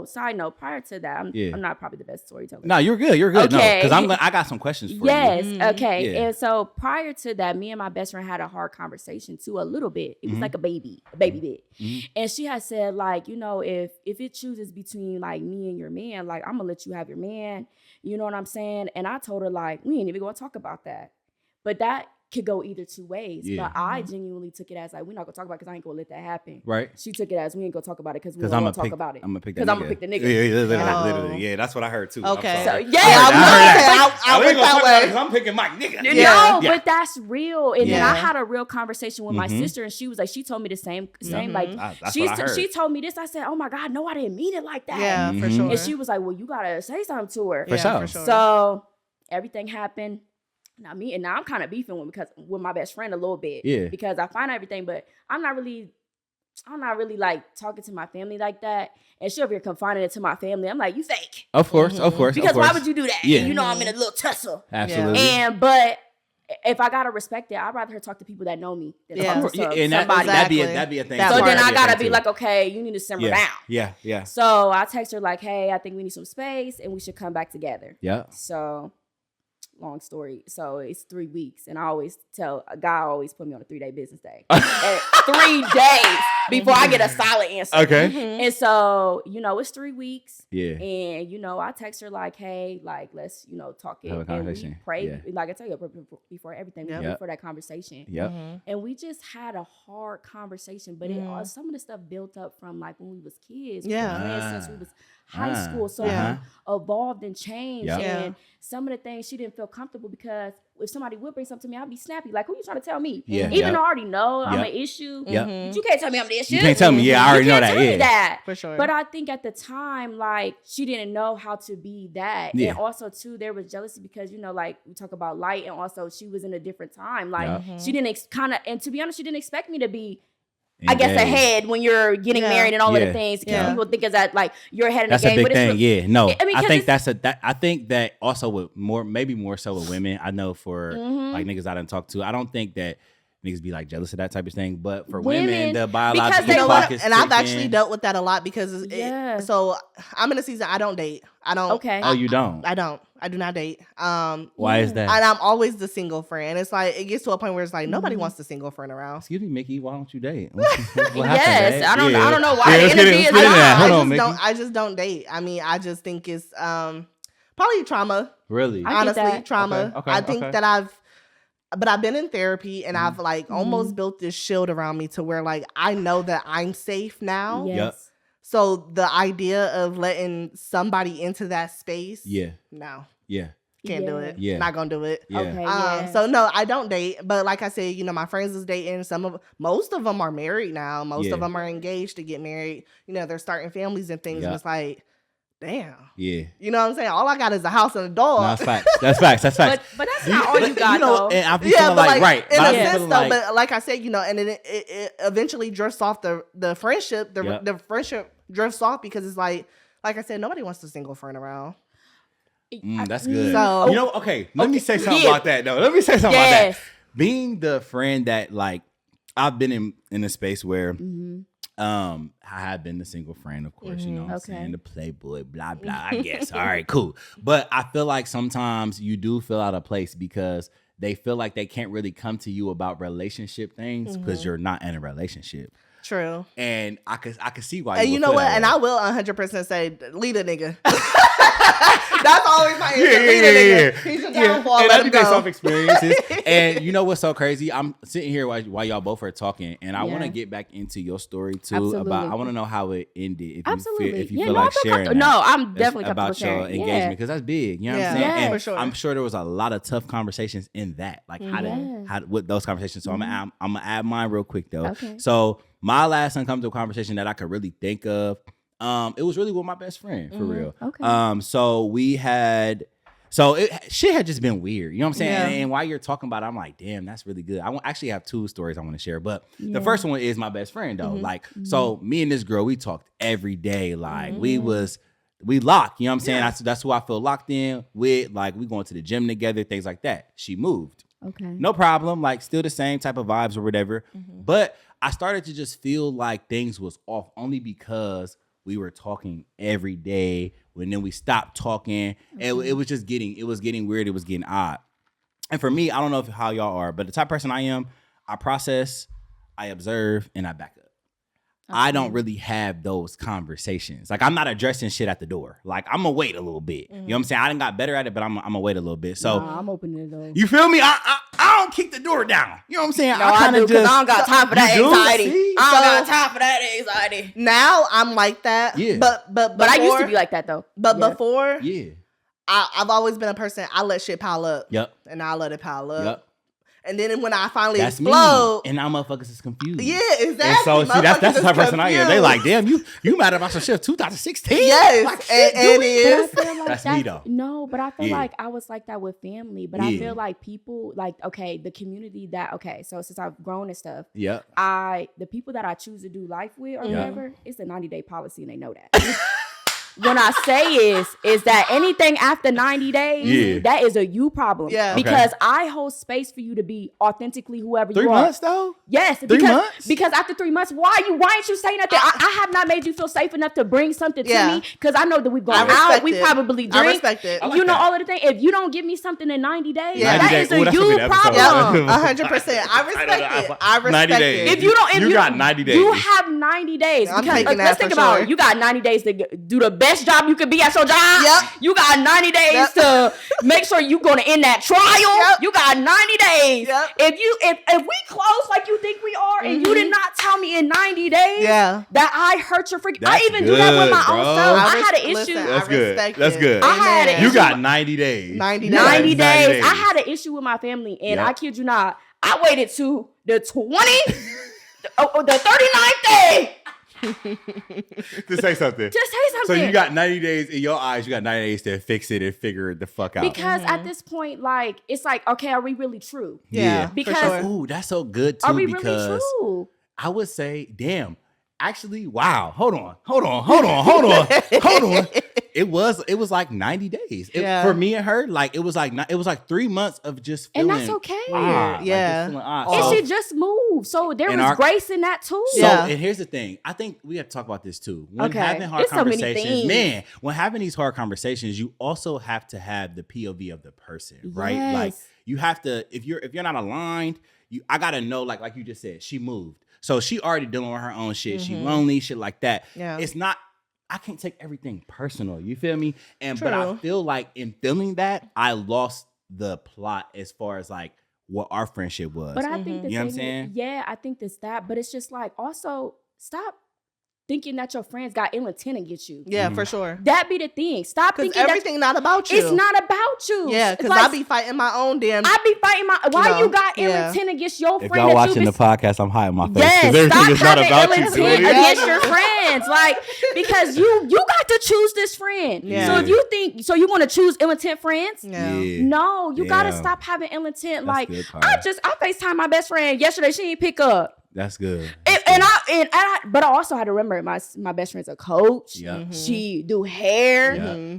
side note, prior to that, I'm not probably the best storyteller. No, you're good. You're good. Okay. No, because I got some questions for you. Yes. Okay. Yeah. And so prior to that, me and my best friend had a hard conversation too, a little bit. It was like a baby bit. And she had said, like, you know, if it chooses between like me and your man, like, I'm gonna let you have your man. You know what I'm saying? And I told her, like, we ain't even gonna talk about that. But that could go either two ways. But I genuinely took it as like, we're not gonna talk about it because I ain't gonna let that happen. Right. She took it as we ain't gonna talk about it because we don't want to talk about it. I'm gonna pick the nigga. Because I'm gonna pick the nigga. Yeah, literally. Yeah, that's what I heard too. Okay. So I went that way. Because I'm picking my nigga. No, but that's real. And then I had a real conversation with my sister, and she was like, she told me the same like, she told me this. I said, oh my God, no, I didn't mean it like that. Yeah, for sure. And she was like, well, you gotta say something to her. For sure. So everything happened. Now I'm kind of beefing with my best friend a little bit, because I find everything, but I'm not really like talking to my family like that. And she'll be confining it to my family. I'm like, you fake. Of course. Because why would you do that? Yeah. You know, I'm in a little tussle. Absolutely. But if I gotta respect it, I'd rather her talk to people that know me than talk to somebody. That'd be a thing. So then I gotta be like, okay, you need to simmer down. Yeah. So I text her like, hey, I think we need some space and we should come back together. Yeah. So long story. So it's 3 weeks. And I always tell a guy always put me on a 3-day business day. 3 days before I get a solid answer. Okay. And so, it's 3 weeks. Yeah. And, I text her like, hey, like, let's, talk it. Have a conversation. And we pray. Like I tell you, before everything, we prayed for that conversation. Yeah. And we just had a hard conversation. But some of the stuff built up from like when we was kids. Yeah. Since we was high school. So we evolved and changed. And some of the things she didn't feel comfortable because if somebody would bring something to me, I'd be snappy. Like, who you trying to tell me? Yeah. Even though I already know I'm an issue. Yeah. But you can't tell me I'm the issue. You can't tell me. Yeah, I already know that. Tell me that. For sure. But I think at the time, like, she didn't know how to be that. Yeah. And also, too, there was jealousy because, like, we talk about light. And also, she was in a different time. Like, she didn't and to be honest, she didn't expect me to be I guess ahead when you're getting married and all of the things. People think is that like you're ahead in the game. That's a big thing. Really, no, I think I think that also with maybe more so with women. I know for like niggas I didn't talk to, I don't think that niggas be like jealous of that type of thing. But for women the biological clock is and I've actually dealt with that a lot because so I'm in a season I don't date. I don't. Okay. Oh, you don't? I do not date. Why is that? And I'm always the single friend. It's like it gets to a point where it's like nobody wants the single friend around. Excuse me, Mickey. Why don't you date? Yes, I don't know why the energy is I just don't date. I mean, I just think it's probably trauma. Really? Honestly, trauma. Okay, I think that I've been in therapy and I've like almost built this shield around me to where like I know that I'm safe now. Yes. Yep. So the idea of letting somebody into that space, no. Yeah. Can't do it. Yeah. Not gonna do it. Yeah. Okay, so no, I don't date. But like I said, my friends is dating. Most of them are married now. Most of them are engaged to get married. They're starting families and things. And it's like, damn. Yeah. You know what I'm saying? All I got is a house and a dog. No, that's facts. That's facts. But that's not all you got, though. And I be feeling like, right. In a sense, though, but like I said, and it eventually drifts off the friendship. The friendship drifts off because it's like I said, nobody wants a single friend around. That's good. So, you know, let me say something about that, though. Let me say something about that. Being the friend that, like, I've been in a space where I have been the single friend, of course, you know what I'm saying? The playboy, blah, blah, I guess. All right, cool. But I feel like sometimes you do feel out of place because they feel like they can't really come to you about relationship things because you're not in a relationship. True. And I could see why. And you know what? And I will 100% say, lead a nigga. That's always my answer. Lead a nigga. He's a downfall. And let him go. Self experiences. And you know what's so crazy? I'm sitting here while y'all both are talking, and I want to get back into your story too. Absolutely. I want to know how it ended. If you feel no, like sharing. No, I'm definitely about your engagement because that's big. You know what I'm saying? Yeah, and for sure. I'm sure there was a lot of tough conversations in that. Like how with those conversations. So I'm gonna add mine real quick though. Okay. So my last uncomfortable conversation that I could really think of, it was really with my best friend, for real. Okay. So we had, shit had just been weird. You know what I'm saying? Yeah. And while you're talking about it, I'm like, damn, that's really good. I actually have two stories I want to share, but the first one is my best friend though. Like, so me and this girl, we talked every day. Like we locked, you know what I'm saying? That's who I feel locked in with. Like we going to the gym together, things like that. She moved. Okay. No problem. Like still the same type of vibes or whatever. But I started to just feel like things was off only because we were talking every day. When then we stopped talking, it was just getting weird. It was getting odd. And for me, I don't know how y'all are, but the type of person I am, I process, I observe, and I back up. I don't really have those conversations. Like I'm not addressing shit at the door. Like I'm gonna wait a little bit. You know what I'm saying? I done got better at it, but I'm gonna wait a little bit. So I'm opening the door. You feel me? I don't kick the door down. You know what I'm saying? No, I do because I don't got time for that anxiety. I don't got time for that anxiety. Now I'm like that. Yeah. But before, I used to be like that though. But before, yeah, I've always been a person. I let shit pile up. Yep. And I let it pile up. Yep. And then when I finally that's explode, me. And now motherfuckers is confused. Yeah, exactly. And so see, that's the type of person I am. They like, damn, you mad about some shit 2016? Yes, like, shit, and it is. Like that's me though. No, but I feel like I was like that with family. But I feel like people, like, the community that so since I've grown and stuff, the people that I choose to do life with or whatever, it's a 90-day policy, and they know that. When I say is that anything after 90 days, that is a you problem. Yeah. Because I hold space for you to be authentically whoever you are. 3 months though? Yes. 3 months? Because after 3 months, why ain't you saying nothing? I have not made you feel safe enough to bring something to me because I know that we've gone out. We probably drink. I respect it. Like all of the things. If you don't give me something in 90 days, that is a you problem. 100%. I respect it. I respect it. If you got 90 days. You have 90 days. Because let's think about it. You got 90 days to do the best job you could be at your job. Yep. You got 90 days to make sure you're going to end that trial. Yep. You got 90 days. Yep. If we close like you think we are, and you did not tell me in 90 days that I hurt your freaking. I even do that with my own self. I had an issue. That's good. That's good. I had an issue. You got 90 days. 90 days. I had an issue with my family, and I kid you not, I waited to the 39th day. To say something. So you got 90 days in your eyes. You got 90 days to fix it and figure the fuck out. Because at this point, like, it's like, okay, are we really true? Yeah. Because ooh, that's so good too. Are we really true? I would say, damn. Actually, wow. Hold on. It was like 90 days for me and her. Like it was like 3 months of just feeling, and that's okay. And she just moved, so there was grace in that too. So and here's the thing. I think we have to talk about this too. When having hard conversations, when having these hard conversations, you also have to have the POV of the person, right? Yes. Like you have to. If you're not aligned, I gotta know. Like you just said, she moved. So she already dealing with her own shit. She lonely, shit like that. Yeah. It's not, I can't take everything personal. You feel me? But I feel like in feeling that, I lost the plot as far as like what our friendship was. But I think you know what I'm saying? Yeah, I think that's that. But it's just like, also stop thinking that your friends got ill intent against you. Yeah, for sure. That be the thing. Stop thinking everything not about you. It's not about you. Yeah, because like, I be fighting my own damn. I be fighting my. Why you got ill intent against your friend? If y'all watching the podcast, I'm hiding my face. Yes, stop having ill intent against your friends. Like, because you got to choose this friend. Yeah. So if you think, so you want to choose ill intent friends? Yeah. No, you got to stop having ill intent. Like, I FaceTime my best friend yesterday. She didn't pick up. That's good. But I also had to remember my best friend's a coach. Yeah. She do hair. Yeah.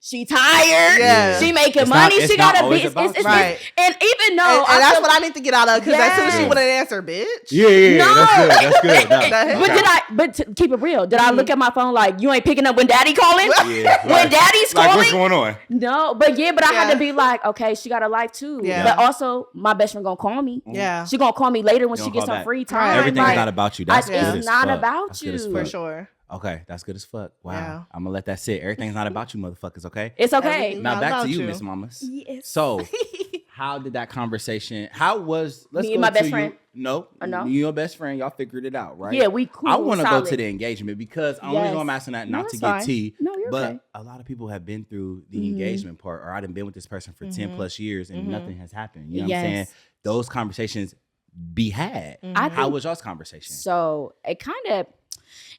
She tired. Yeah. She making money. She got a business. Right. And even though and that's what I need to get out of, because as soon as she wouldn't answer, bitch. Yeah. No. That's good. No. But to keep it real, did I look at my phone like, you ain't picking up when daddy calling? Yeah. When daddy's calling? What's going on? No, but I had to be like, okay, she got a life too. Yeah. But also, my best friend gonna call me. Yeah. She gonna call me later when she gets some free time. Everything's not about you. That's good. It's not about you. For sure. Okay, that's good as fuck. Wow. Yeah. I'm gonna let that sit. Everything's not about you, motherfuckers, okay? It's okay. Now back to you, Miss Mamas. Yes. So, how did that conversation, let's me and my best friend? No. You and your best friend, y'all figured it out, right? Yeah, we cool. I want to go to the engagement because I'm only going to asking that not to get tea. No, you're but okay. A lot of people have been through the engagement part, or I've been with this person for 10 plus years and nothing has happened. You know what I'm saying? Those conversations be had. How was y'all's conversation? So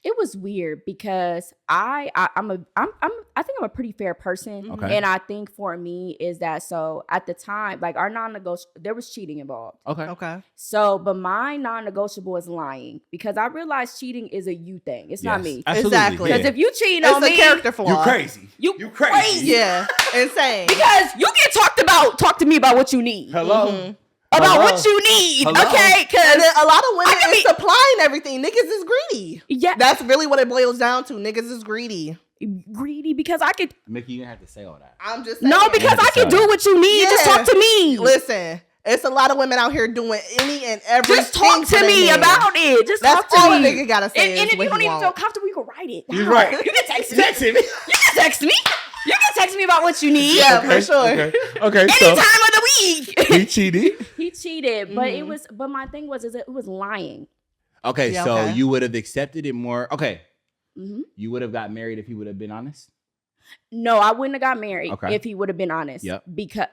it was weird because I think I'm a pretty fair person. Okay. And I think for me is that, so at the time, like our non-negotiable, there was cheating involved. Okay. So, but my non-negotiable is lying, because I realized cheating is a you thing. It's not me. Absolutely. Exactly. Because if you cheat on me, it's a character flaw. You crazy. You crazy. Yeah. Insane. Because you get talk to me about what you need. Hello. About what you need, okay? Because a lot of women is supplying everything. Niggas is greedy. Yeah, that's really what it boils down to. Niggas is greedy. Greedy because I could. Mickey, you didn't have to say all that. I'm just saying. No, because I can do what you need. Just talk to me. Listen, it's a lot of women out here doing any and everything. Just talk to me about it. Just talk to me. That's all a nigga gotta say. And if you don't even feel comfortable, you can write it. He's right. You can text me. You can text me. You can text me about what you need. Yeah, for sure. Okay. Any time of the week. He cheated. He cheated, but it was. But my thing was, it was lying. Okay, so you would have accepted it more. Okay. You would have got married if he would have been honest? No, I wouldn't have got married if he would have been honest. Yep. Because,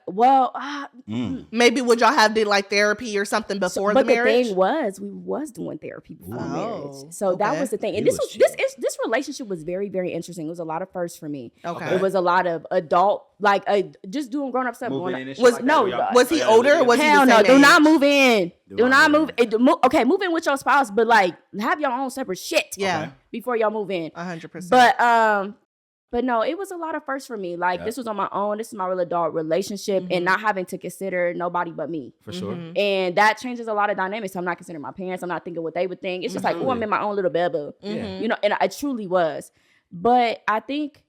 maybe would y'all have did like therapy or something before the marriage? But the thing was, we was doing therapy before marriage. So that was the thing. And this relationship was very, very interesting. It was a lot of firsts for me. Okay. It was a lot of adult, just doing grown up stuff. Was he older? Was hell he the same no? Do age? not move in. Do not move. Okay, move in with your spouse, but like have your own separate shit. Yeah. Before y'all move in. 100%. But no, it was a lot of firsts for me. Like this was on my own. This is my real adult relationship, and not having to consider nobody but me. For sure. And that changes a lot of dynamics. I'm not considering my parents. I'm not thinking what they would think. It's just like, oh, I'm in my own little bubble. You know, and I truly was. But I think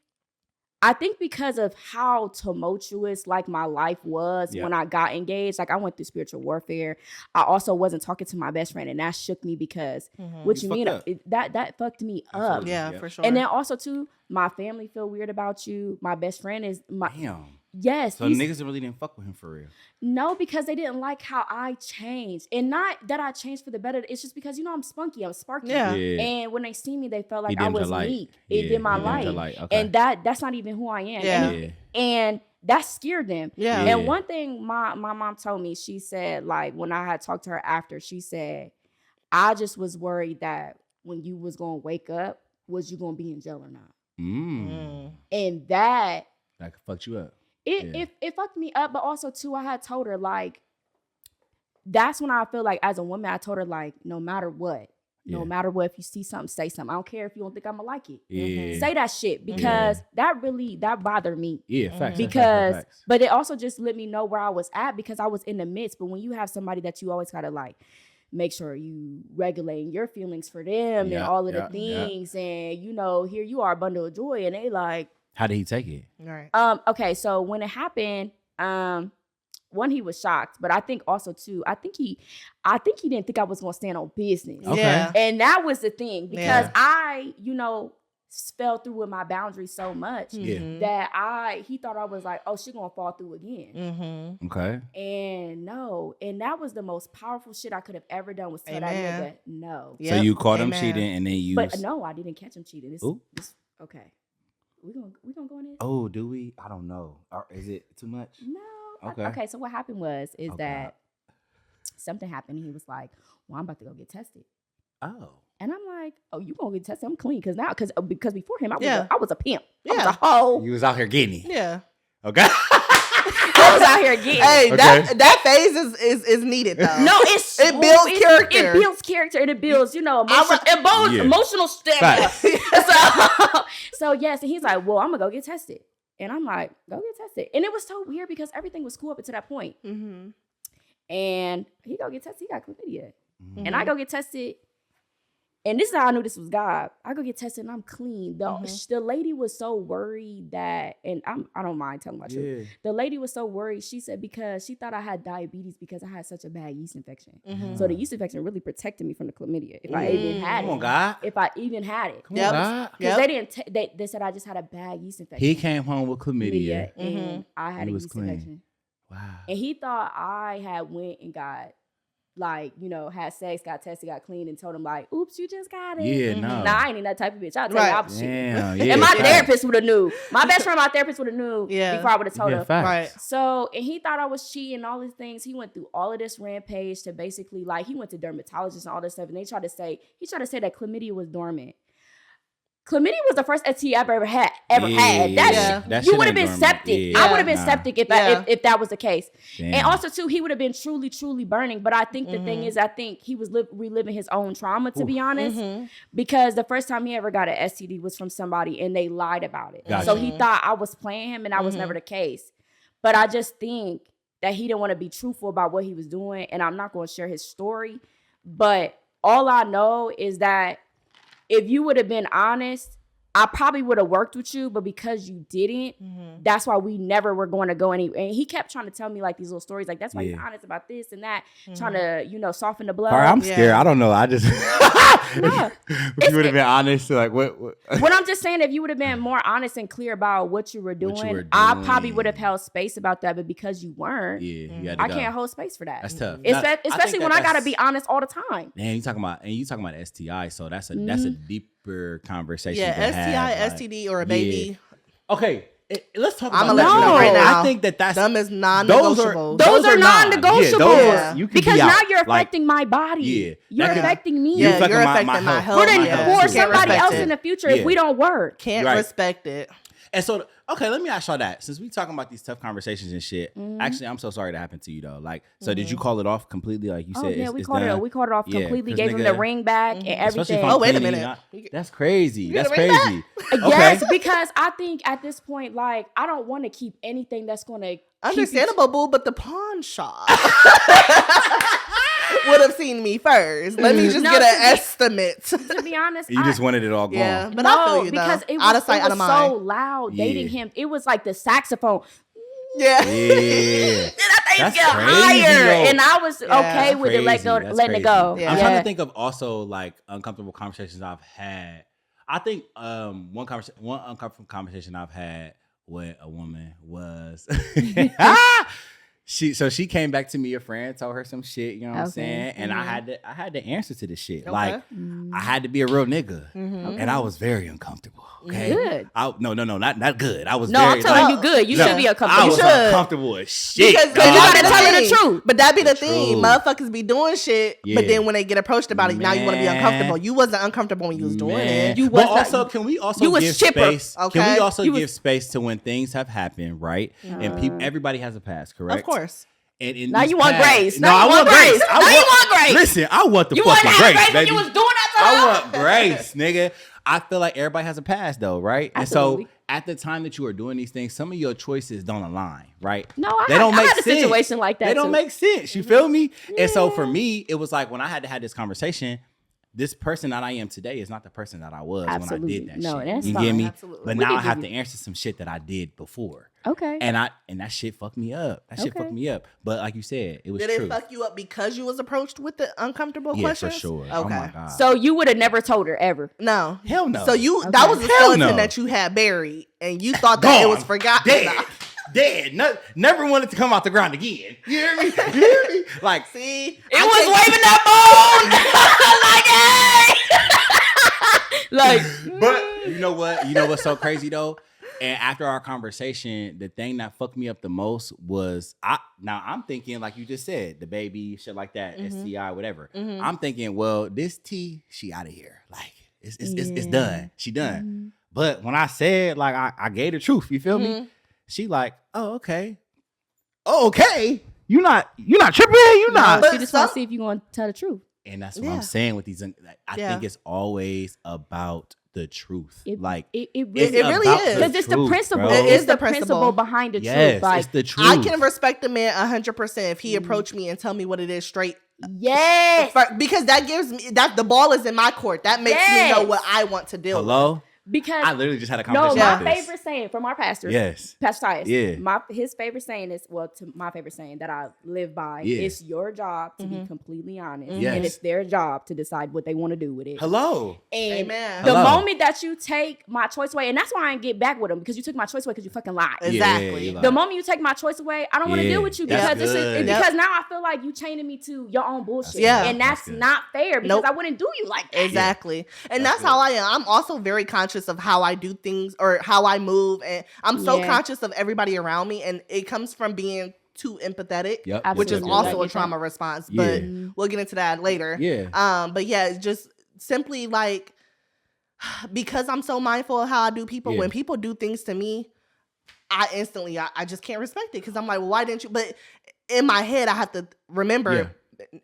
because of how tumultuous like my life was when I got engaged, like I went through spiritual warfare. I also wasn't talking to my best friend, and that shook me because what you mean that fucked me up. Yeah, for sure. And then also too, my family feel weird about you. My best friend is my yes. So niggas really didn't fuck with him for real. No, because they didn't like how I changed, and not that I changed for the better. It's just because I'm spunky, I'm sparky, and when they see me, they felt like I was meek. It did my light, and that's not even who I am. And that scared them. And one thing my mom told me, she said, like when I had talked to her after, she said, I just was worried that when you was gonna wake up, was you gonna be in jail or not? And that fucked you up. It fucked me up, but also too, I had told her like, that's when I feel like as a woman, I told her like, no matter what, if you see something, say something. I don't care if you don't think I'm gonna like it. Say that shit, because that bothered me. Facts. Because, but it also just let me know where I was at, because I was in the midst. But when you have somebody that you always gotta like, make sure you regulating your feelings for them and all of the things, and you know, here you are, a bundle of joy, and they like, how did he take it? Right. Okay, so when it happened, one, he was shocked, but I think also too, I think he didn't think I was gonna stand on business. Okay. Yeah. And that was the thing, because I, fell through with my boundaries so much that he thought I was like, oh, she gonna fall through again. Okay. And no, and that was the most powerful shit I could have ever done, was tell that nigga no. So you caught him cheating, and then you. But no, I didn't catch him cheating. This okay. We gonna go in there? Oh, do we? I don't know. Is it too much? No. Okay. Okay. So what happened was that something happened. And he was like, "Well, I'm about to go get tested." Oh. And I'm like, "Oh, you gonna get tested? I'm clean because before him, I was a pimp. Yeah. I was a hoe. You was out here getting it. Yeah. Okay. I was out here getting. Hey, that phase is needed though. No, it builds character. It builds character, and it builds, emotional stamina. So yes, and he's like, well, I'm gonna go get tested. And I'm like, go get tested. And it was so weird because everything was cool up until that point. Mm-hmm. And he go get tested. He got chlamydia. Mm-hmm. And I go get tested. And this is how I knew this was God. I go get tested and I'm clean. The lady was so worried that, and I don't mind telling my truth. The lady was so worried. She said because she thought I had diabetes because I had such a bad yeast infection. Mm-hmm. So the yeast infection really protected me from the chlamydia if I even had it. Come on, God. If I even had it. Come on, God. Because they didn't. They said I just had a bad yeast infection. He came home with chlamydia, and I had a yeast infection. Wow. And he thought I had went and got. Like, you know, had sex, got tested, got clean, and told him like, "Oops, you just got it." Yeah, no. Nah, I ain't that type of bitch. I'll tell you opposite. Yeah, and my therapist would have knew. My best friend, my therapist would have knew before I would have told him. Right. So, and he thought I was cheating and all these things. He went through all of this rampage to basically like he went to dermatologists and all this stuff, and he tried to say that chlamydia was dormant. Chlamydia was the first STI I ever had. That you would have been septic. I would have been septic if that was the case. Damn. And also too, he would have been truly burning. But I think the thing is, I think he was reliving his own trauma, to be honest, because the first time he ever got an STD was from somebody and they lied about it. Gotcha. So he thought I was playing him, and that was never the case. But I just think that he didn't want to be truthful about what he was doing, and I'm not going to share his story. But all I know is that if you would have been honest, I probably would have worked with you, but because you didn't, that's why we never were going to go anywhere. And he kept trying to tell me like these little stories, like that's why he's honest about this and that, trying to, you know, soften the blow. I'm scared. I don't know. I just if you would have been honest, like what? What I'm just saying, if you would have been more honest and clear about what you were doing, I probably would have held space about that. But because you weren't, I can't hold space for that. That's tough. Especially when I gotta be honest all the time. Man, you talking about STI, so that's a deeper conversation. Yeah, STI, STD, or a baby. Okay. Let's talk about I'm gonna let you know right now. I think that's them is non-negotiable. Those are non-negotiable. You because now you're affecting my body. You're affecting me. You're affecting my health. For somebody else in the future if we don't work. Can't respect it. And so, okay, let me ask y'all that. Since we talking about these tough conversations and shit, actually, I'm so sorry that happened to you though. Like, so did you call it off completely? Like you said, we called it off completely. Gave him the ring back and everything. Oh, wait a minute. That's crazy. That's crazy. Yes, because I think at this point, like, I don't want to keep anything that's going to understandable, boo. But the pawn shop would have seen me first. Let me just get an estimate. To be honest, you just wanted it all gone. Yeah, but I feel you because though. It was so loud dating him. It was like the saxophone. Yeah. And I think get higher, and I was okay with it, letting it go. I'm trying to think of also like uncomfortable conversations I've had. I think one uncomfortable conversation I've had with a woman was she came back to me, a friend told her some shit, you know what I'm saying? And I had to answer to this shit. Okay. Like I had to be a real nigga. And I was very uncomfortable. Okay. Good. No, not good. I was I'm telling you good. You should be uncomfortable. I was uncomfortable as shit. Because you gotta tell her the truth. But that be the thing. Motherfuckers be doing shit, but then when they get approached about it, now you want to be uncomfortable. You wasn't uncomfortable when you was doing it. You but also, can we also give space? Okay. Can we also give space to when things have happened, right? And everybody has a past, correct? Of course. And now you want grace. I want grace. Now you want grace. Listen, I want the fucking grace, baby. You was doing that to I want grace, nigga. I feel like everybody has a past though, right? Absolutely. And so at the time that you are doing these things, some of your choices don't align, right? No, I had a situation like that. They don't make sense. You feel me? Yeah. And so for me, it was like when I had to have this conversation, this person that I am today is not the person that I was when I did that shit. You get me? Absolutely. But now I have to answer some shit that I did before. Okay. And that shit fucked me up. But like you said, it was true. Did it fuck you up because you was approached with the uncomfortable questions? For sure. Okay. Oh my God. So you would have never told her ever? No. Hell no. So that was a skeleton that you had buried and you thought that it was forgotten. Dead. Never wanted to come out the ground again. You hear me? Like, see, it was waving that bone. Like, but you know what? You know what's so crazy though? And after our conversation, the thing that fucked me up the most was I'm thinking, like you just said, the baby, shit like that, STI, whatever. I'm thinking, well, this T, she out of here. Like, it's done. She done. But when I said, like, I gave the truth, you feel me? She like, oh, okay. You not tripping? You not. She just want to see if you going to tell the truth. And that's what I'm saying with these. I think it's always about the truth. It really is. Because it's the principle. Bro. It is the principle behind the truth. Like, it's the truth. I can respect a man 100% if he approached me and tell me what it is straight. Yes. Because that gives me that the ball is in my court. That makes me know what I want to do. Hello? Because I literally just had a conversation. No, my favorite saying from our pastor, Pastor Tyus, his favorite saying is, my favorite saying that I live by, it's your job to be completely honest, and it's their job to decide what they want to do with it. Hello, and amen. The moment that you take my choice away, and that's why I didn't get back with him, because you took my choice away because you fucking lied. Exactly. The moment you take my choice away, I don't want to deal with you because because now I feel like you chaining me to your own bullshit, and that's not fair because I wouldn't do you like that. Exactly, and that's how I am. I'm also very conscious of how I do things or how I move, and I'm so conscious of everybody around me, and it comes from being too empathetic, which is also a trauma response, but we'll get into that later. But it's just simply like, because I'm so mindful of how I do people, when people do things to me, I just can't respect it, because I'm like, well, why didn't you? But in my head, I have to remember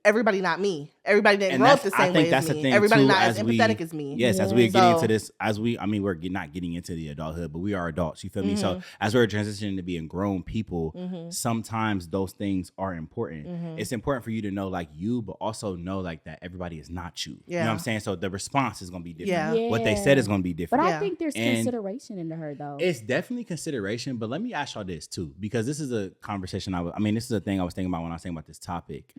everybody not me. Everybody didn't grow up the same way as me. Everybody not as empathetic as me. Yes, as we're getting into this, we're not getting into the adulthood, but we are adults. You feel me? So as we're transitioning to being grown people, sometimes those things are important. It's important for you to know like you, but also know like that everybody is not you. You know what I'm saying? So the response is going to be different. What they said is going to be different. But I think there's consideration into her though. It's definitely consideration, but let me ask y'all this too, because this is a conversation this is a thing I was thinking about when I was thinking about this topic.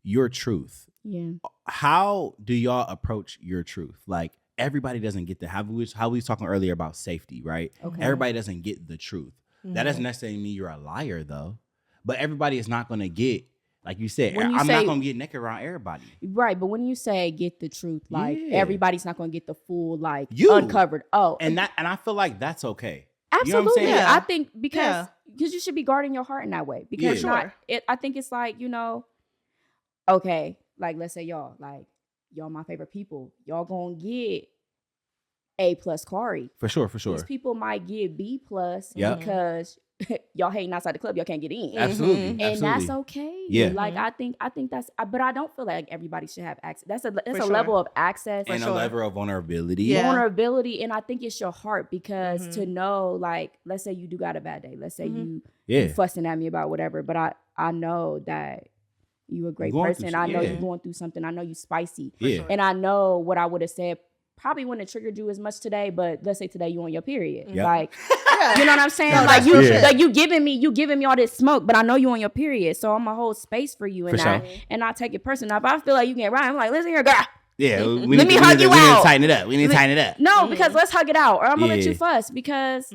Your truth. Yeah. How do y'all approach your truth? Like, everybody doesn't get how we was talking earlier about safety, right? Okay. Everybody doesn't get the truth. That doesn't necessarily mean you're a liar though. But everybody is not going to get, like you said, I'm not going to get naked around everybody. Right, but when you say get the truth, like everybody's not going to get the full uncovered. Oh. And I feel like that's okay. Absolutely. You know what I'm saying? I think because you should be guarding your heart in that way. Because I think it's like, okay, like let's say y'all my favorite people. Y'all gonna get A+ Kari. For sure. These people might get B+ because y'all hating outside the club, y'all can't get in. Absolutely. And that's okay. Yeah. Like I think that's, but I don't feel like everybody should have access. That's a level of access. And a level of vulnerability. Yeah. Vulnerability. And I think it's your heart, because to know, like, let's say you do got a bad day. Let's say you fussing at me about whatever, but I know that you a great person. I know you're going through something. I know you spicy. And I know what I would have said probably wouldn't have triggered you as much today, but let's say today you on your period. Like, you know what I'm saying? Like you giving me all this smoke, but I know you on your period. So I'm going to hold space for you and I take it personal. If I feel like you get right, I'm like, listen here, girl. Yeah, let me hug you out. We need to tighten it up. We need to tighten it up. No, because let's hug it out, or I'm going to let you fuss, because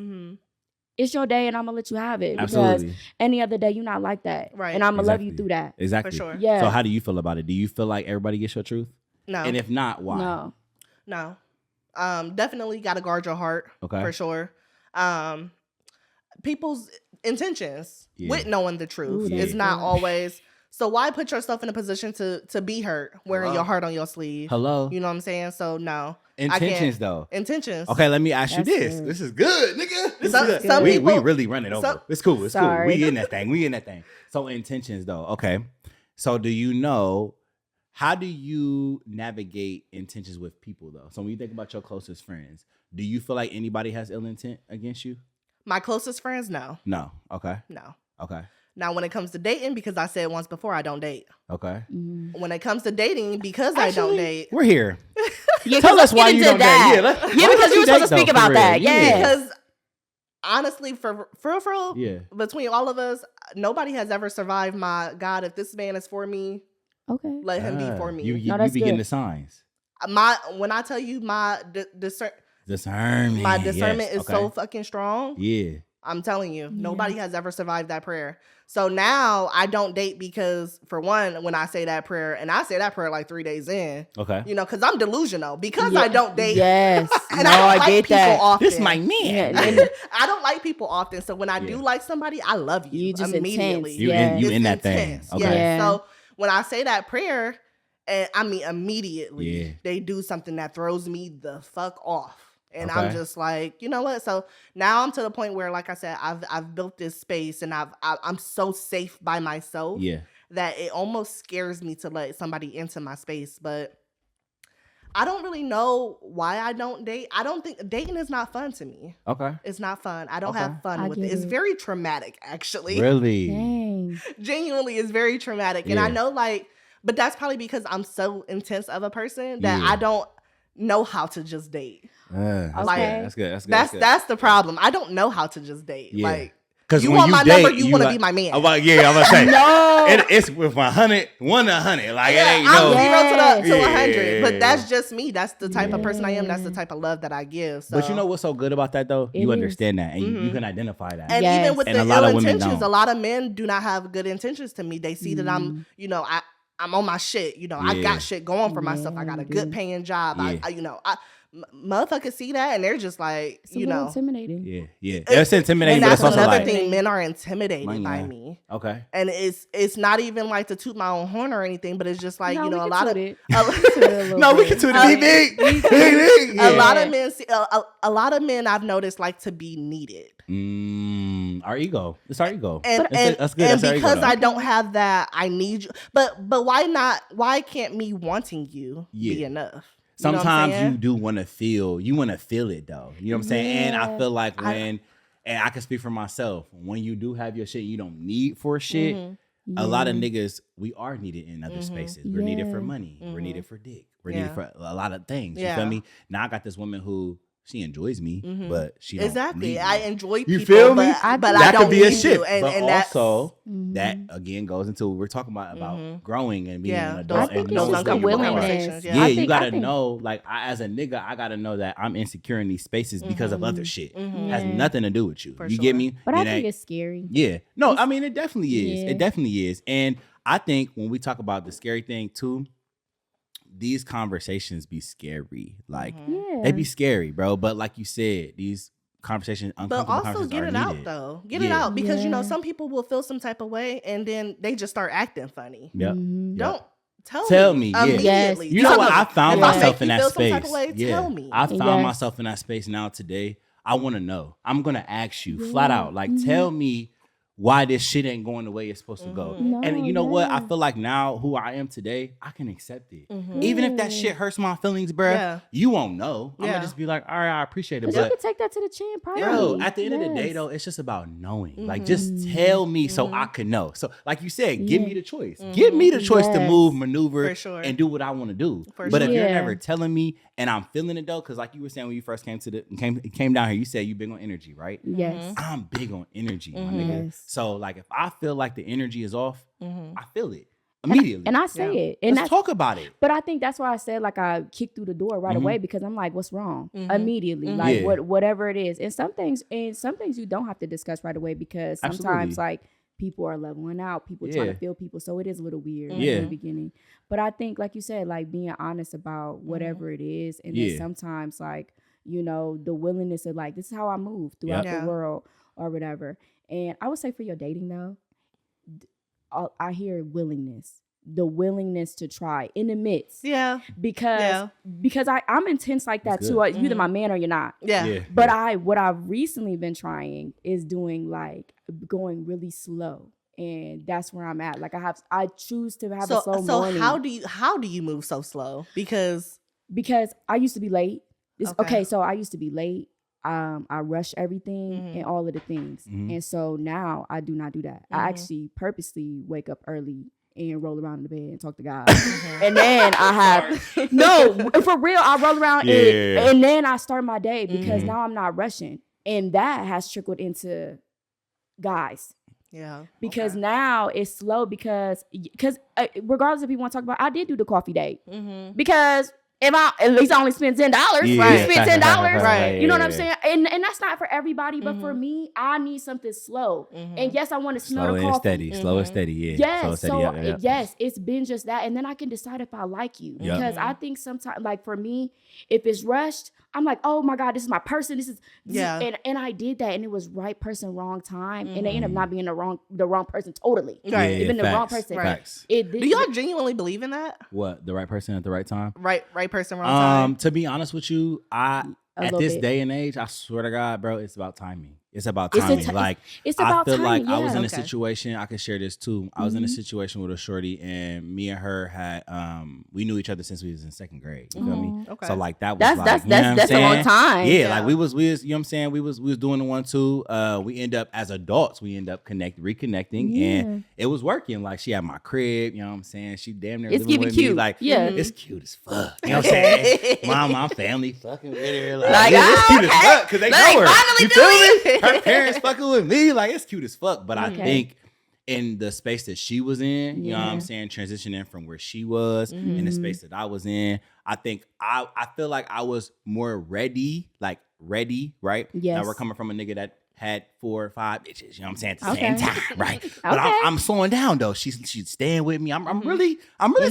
it's your day and I'm going to let you have it. Because any other day, you're not like that. Right. And I'm going to love you through that. Exactly. For sure. Yeah. So how do you feel about it? Do you feel like everybody gets your truth? No. And if not, why? No. Definitely got to guard your heart. Okay. For sure. People's intentions with knowing the truth is not always... So why put yourself in a position to be hurt wearing your heart on your sleeve? Hello. You know what I'm saying? So no. Intentions though. Intentions. Okay, let me ask you this. Good. This is good, nigga. Some people, we really run it over. It's cool. It's cool. We in that thing. So intentions though. Okay. So how do you navigate intentions with people though? So when you think about your closest friends, do you feel like anybody has ill intent against you? My closest friends, no. No. Okay. No. Okay. Now, when it comes to dating, because I said once before, I don't date. Okay. When it comes to dating, because I don't date. We're here. Tell us why you don't date. Because you were supposed to speak about that. Yeah. Because honestly, for real, between all of us, nobody has ever survived my, God, if this man is for me, let him be for me. You be getting the signs. When I tell you my discernment is so fucking strong. Yeah. I'm telling you, nobody has ever survived that prayer. So now I don't date because, for one, when I say that prayer, and I say that prayer like 3 days in, because I'm delusional. Because I don't date. Yes. And I don't like people often. This is my man. I don't like people often. So when I do like somebody, I love you. You just immediately. You in that thing. Okay. Yeah. So when I say that prayer, and I mean immediately, they do something that throws me the fuck off. And I'm just like, you know what? So now I'm to the point where, like I said, I've built this space, and I'm so safe by myself that it almost scares me to let somebody into my space. But I don't really know why I don't date. I don't think dating is not fun to me. Okay. It's not fun. I don't have fun with it. It's very traumatic, actually. Really? Dang. Genuinely, it's very traumatic. And I know, like, but that's probably because I'm so intense of a person that I don't know how to just date. That's good. That's the problem. I don't know how to just date. Yeah. Like, because you want my number, you want to be my man. I'm about to say. No. It's with 100, 1 to 100. Like, it ain't no. I'm 0 to 100. But that's just me. That's the type of person I am. That's the type of love that I give. So. But you know what's so good about that, though? You understand that. And you can identify that. And even with the ill intentions, a lot of men do not have good intentions to me. They see that I'm, I'm on my shit. I got shit going for myself. I got a good paying job. Motherfuckers see that and they're just like, it's intimidating. Yeah. It's intimidating. And that's but it's another also thing. Men are intimidated by me. Okay. And it's not even like to toot my own horn or anything, but it's just like, a lot of we can toot it. A lot of men a lot of men I've noticed like to be needed. Our ego. It's our ego. And that's good. And that's because ego, I don't have that, I need you. But why can't me wanting you be enough? Sometimes you do want to feel it though. You know what I'm saying? And I feel like and I can speak for myself, when you do have your shit you don't need for shit, a lot of niggas, we are needed in other spaces. We're needed for money. We're needed for dick. We're needed for a lot of things. You feel me? Now I got this woman who she enjoys me, but she don't need me. I enjoy people. You feel me? But that I don't could be a need shit. you. And also, that again goes into what we're talking about growing and being an adult. I think and it's just the willingness. Yeah, you gotta know. Like, as a nigga, I gotta know that I'm insecure in these spaces because of other shit. Has nothing to do with you. You get me? But I think it's scary. Yeah. No, I mean, it definitely is. It definitely is. And I think when we talk about the scary thing too, these conversations be scary. Like, they be scary, bro. But like you said, these conversations, uncomfortable conversations, get it out though. Get it out because some people will feel some type of way and then they just start acting funny. Yep. Don't tell me. Immediately. You know what? I found myself in that space. Tell me. I found myself in that space now today. I want to know. I'm gonna ask you flat out. Like, tell me why this shit ain't going the way it's supposed to go. And you know what? I feel like now who I am today, I can accept it. Even if that shit hurts my feelings, bruh, you won't know. I'm gonna just be like, all right, I appreciate it. But you can take that to the chin probably. Bro, at the end of the day though, it's just about knowing. Like, just tell me so I can know. So like you said, give me the choice. Give me the choice to move, maneuver, and do what I want to do. But if you're never telling me and I'm feeling it though, because like you were saying when you first came down here, you said you big on energy, right? Yes. I'm big on energy, my nigga. Yes. So like if I feel like the energy is off, I feel it immediately. And I say it. And let's talk about it. But I think that's why I said like I kicked through the door right away because I'm like, what's wrong? Immediately. Like whatever it is. And some things you don't have to discuss right away because sometimes like people are leveling out, people trying to feel people. So it is a little weird in the beginning. But I think like you said, like being honest about whatever it is. And then sometimes like, the willingness of like, this is how I move throughout the world or whatever. And I would say for your dating though, I hear willingness, the willingness to try in the midst. Yeah. Because I'm intense like that too. You're either my man or you're not. Yeah. But what I've recently been trying is doing like going really slow. And that's where I'm at. Like I choose to have a slow morning. So how do you move so slow? Because I used to be late. So I used to be late. I rush everything and all of the things. And so now I do not do that. I actually purposely wake up early and roll around in the bed and talk to God. And then I have, no, for real, I roll around and then I start my day because now I'm not rushing. And that has trickled into guys. Yeah. Because now it's slow because regardless if you want to talk about, I did do the coffee date because if at least I only spend $10, right? Spend $10, right? You know what I'm saying? And that's not for everybody, but for me, I need something slow. And yes, I want to smell the coffee. Slow and steady, yeah. Yes, yes, it's been just that, and then I can decide if I like you because I think sometimes, like for me, if it's rushed, I'm like, oh my God, this is my person. This is and I did that, and it was right person, wrong time, and they end up not being the wrong person totally. Right, it's been the wrong person. Right. Do y'all genuinely believe in that? What, the right person at the right time? Right person, wrong time. To be honest with you, at this day and age, I swear to God, bro, it's about timing. It's about timing. It's about I feel timing, like I was in a Okay. situation. I can share this too. I was in a situation with a shorty, and me and her had we knew each other since we was in second grade. You feel me? Okay. So like that was That's like, that's you know what I'm that's a long saying? time. Yeah, like we was, you know what I'm saying? We was doing the 1-2. We end up as adults, we end up reconnecting, and it was working. Like she had my crib, you know what I'm saying? She damn near It's living giving with cute. me. Like, Yeah. it's cute as fuck. You know what I'm saying? My family fucking with her. Like, yeah, it's cute as okay. fuck because they Like, know her. finally You do feel it. me? Her parents fucking with me. Like, it's cute as fuck. But I Okay. think in the space that she was in, you know what I'm saying, transitioning from where she was in the space that I was in, I think I feel like I was more ready, right? Yes. Now we're coming from a nigga that had 4 or 5 bitches, you know what I'm saying, at the same time, right? But Okay. I'm slowing down though. She's staying with me. I'm really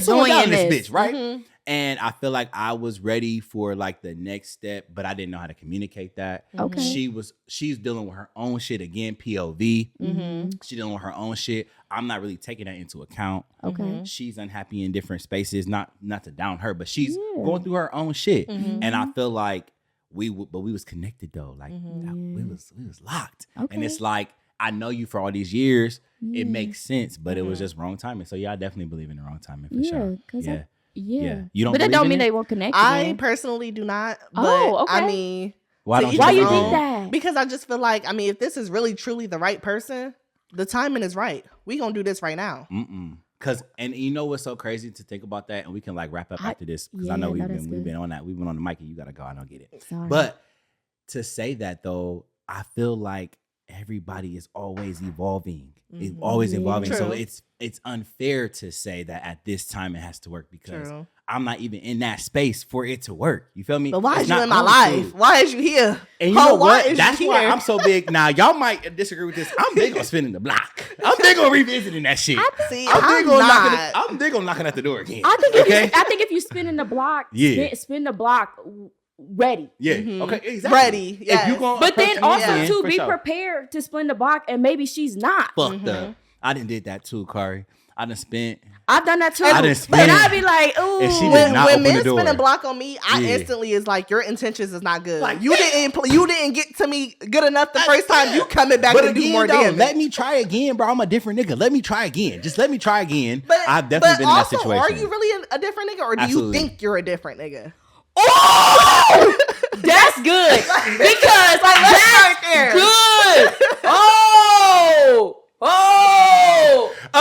slowing down this bitch, right? And I feel like I was ready for like the next step, but I didn't know how to communicate that. Okay. She's dealing with her own shit again, POV. She's dealing with her own shit. I'm not really taking that into account. Okay. She's unhappy in different spaces, not to down her, but she's going through her own shit. And I feel like we was connected though. Like we was locked. Okay. And it's like, I know you for all these years. It makes sense, but it was just wrong timing. So yeah, I definitely believe in the wrong timing for sure. Yeah. You don't But that believe don't in mean it? they won't connect. I personally do not. But okay. I mean, Why to don't each you Why his you believe think in it? that? Because I just feel like, I mean, if this is really truly the right person, the timing is right. We gonna do this right now. Cause and you know what's so crazy to think about that, and we can like wrap up after this because I know we've been on that. We've been on the mic and you gotta go. I don't get it. Sorry. But to say that though, I feel like everybody is always evolving. It's always evolving. True. So it's unfair to say that at this time it has to work because True. I'm not even in that space for it to work. You feel me? But why It's is you not in my going life? to. Why is you here? And you know why what? is That's you why here? I'm so big. Now, y'all might disagree with this. I'm big on spinning the block. I'm big on revisiting that shit. See, I'm I'm big on knocking at the door again. I think okay? if you spin in the block, Yeah. spin the block ready. Yeah. Okay. Exactly. Ready, yes. If you gonna But then approach me also again, to for be sure. prepared to spin the block, and maybe she's not. Fucked up. I done did that too, Kari. I done spent. I've done that too. I done spin. And I'd be like, ooh. And she did when not when open the men door. spin a block on me, I Yeah. instantly is like, your intentions is not good. Like, you didn't get to me good enough the first time. You coming back But to do again, more though, damage. let me try again, bro. I'm a different nigga. Let me try again. Just let me try again. But I've definitely been in that also, situation. are you really a different nigga, or do Absolutely. you think you're a different nigga? Oh, that's good because that's right there. good. Oh.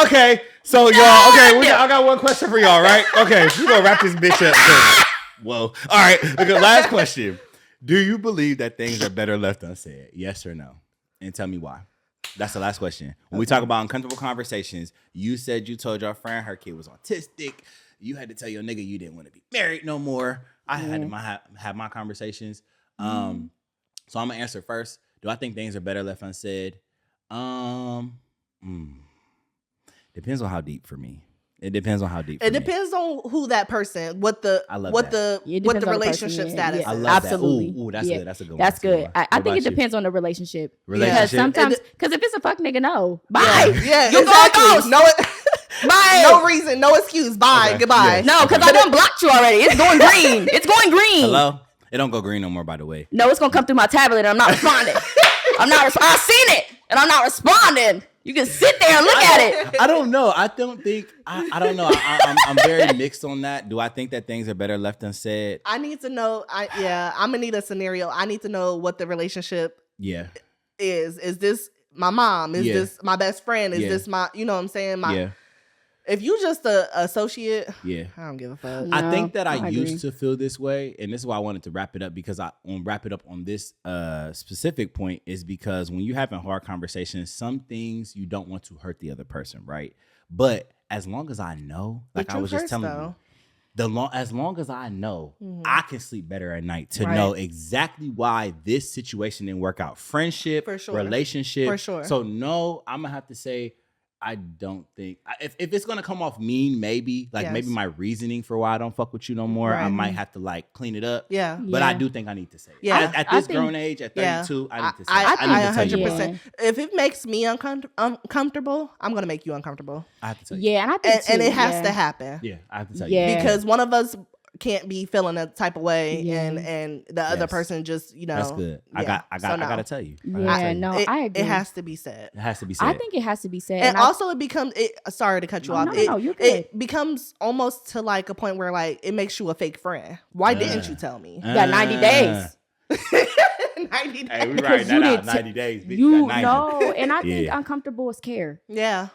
Okay, so y'all, okay, I got one question for y'all, right? Okay, we're gonna wrap this bitch up. Whoa. All right, okay, last question. Do you believe that things are better left unsaid? Yes or no? And tell me why. That's the last question. When we talk about uncomfortable conversations, you said you told your friend her kid was autistic. You had to tell your nigga you didn't want to be married no more. I had to have my conversations. So I'm gonna answer first. Do I think things are better left unsaid? Depends on how deep for me. It depends on how deep. It depends on who that person, what the It depends on the relationship person, status. I is. love Absolutely. that. Ooh, that's Yeah. good. That's a good one. That's good. I What think it about you? depends on the relationship. Relationship? Because sometimes, because if it's a fuck nigga, no. Bye. Yeah, You exactly. gonna ghost. No, Bye. no reason, no excuse. Bye, Okay. goodbye. Yeah. No, because I done blocked you already. It's going green. It's going green. Hello? It don't go green no more, by the way. No, it's gonna come through my tablet and I'm not responding. I seen it and I'm not responding. You can sit there and look at it. I don't know. I don't think. I don't know. I'm very mixed on that. Do I think that things are better left unsaid? I need to know. I'm gonna need a scenario. I need to know what the relationship Yeah. is. Is this my mom? Is Yeah. this my best friend? Is Yeah. this my? You know what I'm saying? Yeah. If you just a associate, Yeah. I don't give a fuck. Yeah. I think that I I used agree. to feel this way, and this is why I wanted to wrap it up, because I want to wrap it up on this specific point is because when you're having hard conversations, some things you don't want to hurt the other person, right? But as long as I know, like The I was truth just hurts, telling though. you, as long as I know, Mhm. I can sleep better at night to Right. know exactly why this situation didn't work out. Friendship, For sure. relationship. For sure. So no, I'm gonna have to say, I don't think if it's gonna come off mean, maybe Yes. maybe my reasoning for why I don't fuck with you no more, I Right. might have to like clean it up. Yeah. But I Yeah. do think I need to say it. Yeah. At I this think- grown age, at 32, I need to say I it. I need to tell you 100%. why. If it makes me uncomfortable, I'm gonna make you uncomfortable, I have to tell you. Yeah, and I think and it too, has yeah. to happen. Yeah, I have to tell Yeah. you. Because one of us can't be feeling a type of way and the other person just, That's good. Yeah. I gotta tell you. I agree. It has to be said. It has to be said. I think it has to be said. And also it becomes sorry to cut you off. It becomes almost to like a point where like it makes you a fake friend. Why didn't you tell me? You got 90 days. 90 days. Hey, we writing that out. 90 days. Bitch, You know, and I think uncomfortable is care. Yeah.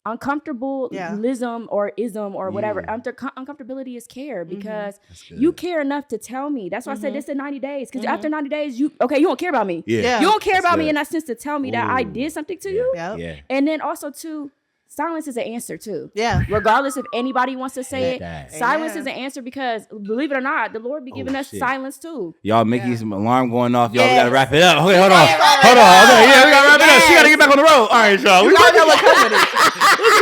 Uncomfortabilism or ism or whatever. Uncomfortability is care because you care enough to tell me. That's why I said this in 90 days. Because after 90 days, you don't care about me. Yeah. You don't care about me in that sense to tell me that I did something to you. Yeah. And then also too, silence is an answer too. Yeah. Regardless if anybody wants to say it, silence Amen. is an answer because believe it or not, the Lord be giving us silence too. Y'all, Mickey's alarm going off. Y'all, we gotta wrap it up. Okay, hold on. Okay, we gotta wrap it up. She gotta get back on the road. All right, y'all. We gotta let's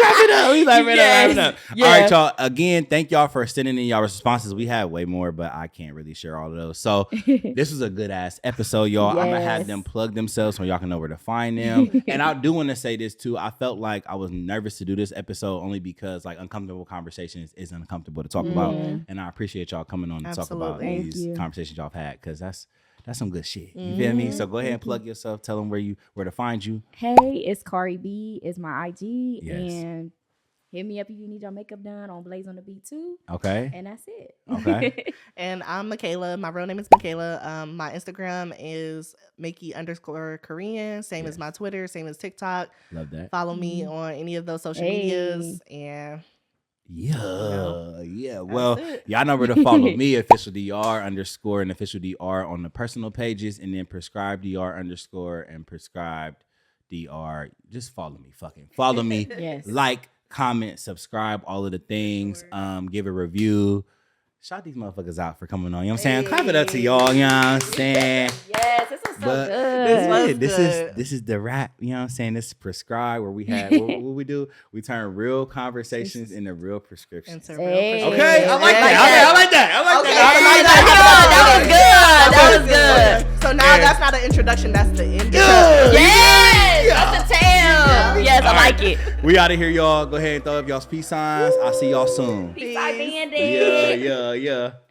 wrap it up. We like wrap it up. All right, y'all. Again, thank y'all for sending in y'all responses. We had way more, but I can't really share all of those. So this was a good ass episode, y'all. I'm gonna have them plug themselves so y'all can know where to find them. And I do want to say this too. I felt like I was nervous to do this episode only because like uncomfortable conversations is uncomfortable to talk about, and I appreciate y'all coming on to talk about these conversations y'all have had because that's some good shit. You feel me? So go ahead and plug yourself. Tell them where to find you. Hey, it's Kari B. Is my IG and hit me up if you need your makeup done on Blaze on the Beat too. Okay. And that's it. Okay. And I'm Makaila. My real name is Makaila. My Instagram is Makey_Korean. Same as my Twitter. Same as TikTok. Love that. Follow me on any of those social medias. And well, y'all know where to follow me, official DR_ and official DR on the personal pages, and then prescribe DR_ and prescribed DR. Just follow me. Follow me. Yes. Like, comment, subscribe, all of the things. Give a review. Shout these motherfuckers out for coming on. You know what I'm saying? Clap it up to y'all. You know what I'm saying? Yes, this was so good. This is the rap. You know what I'm saying? This is prescribe where we have what we do. We turn real conversations into real prescriptions. okay, I like that. That was good. So now that's not an introduction. That's the end. Yes, that's the tail. Yes, I like it. We out of here, y'all. Go ahead and throw up y'all's peace signs. I'll see y'all soon. Peace, I bandit. Yeah.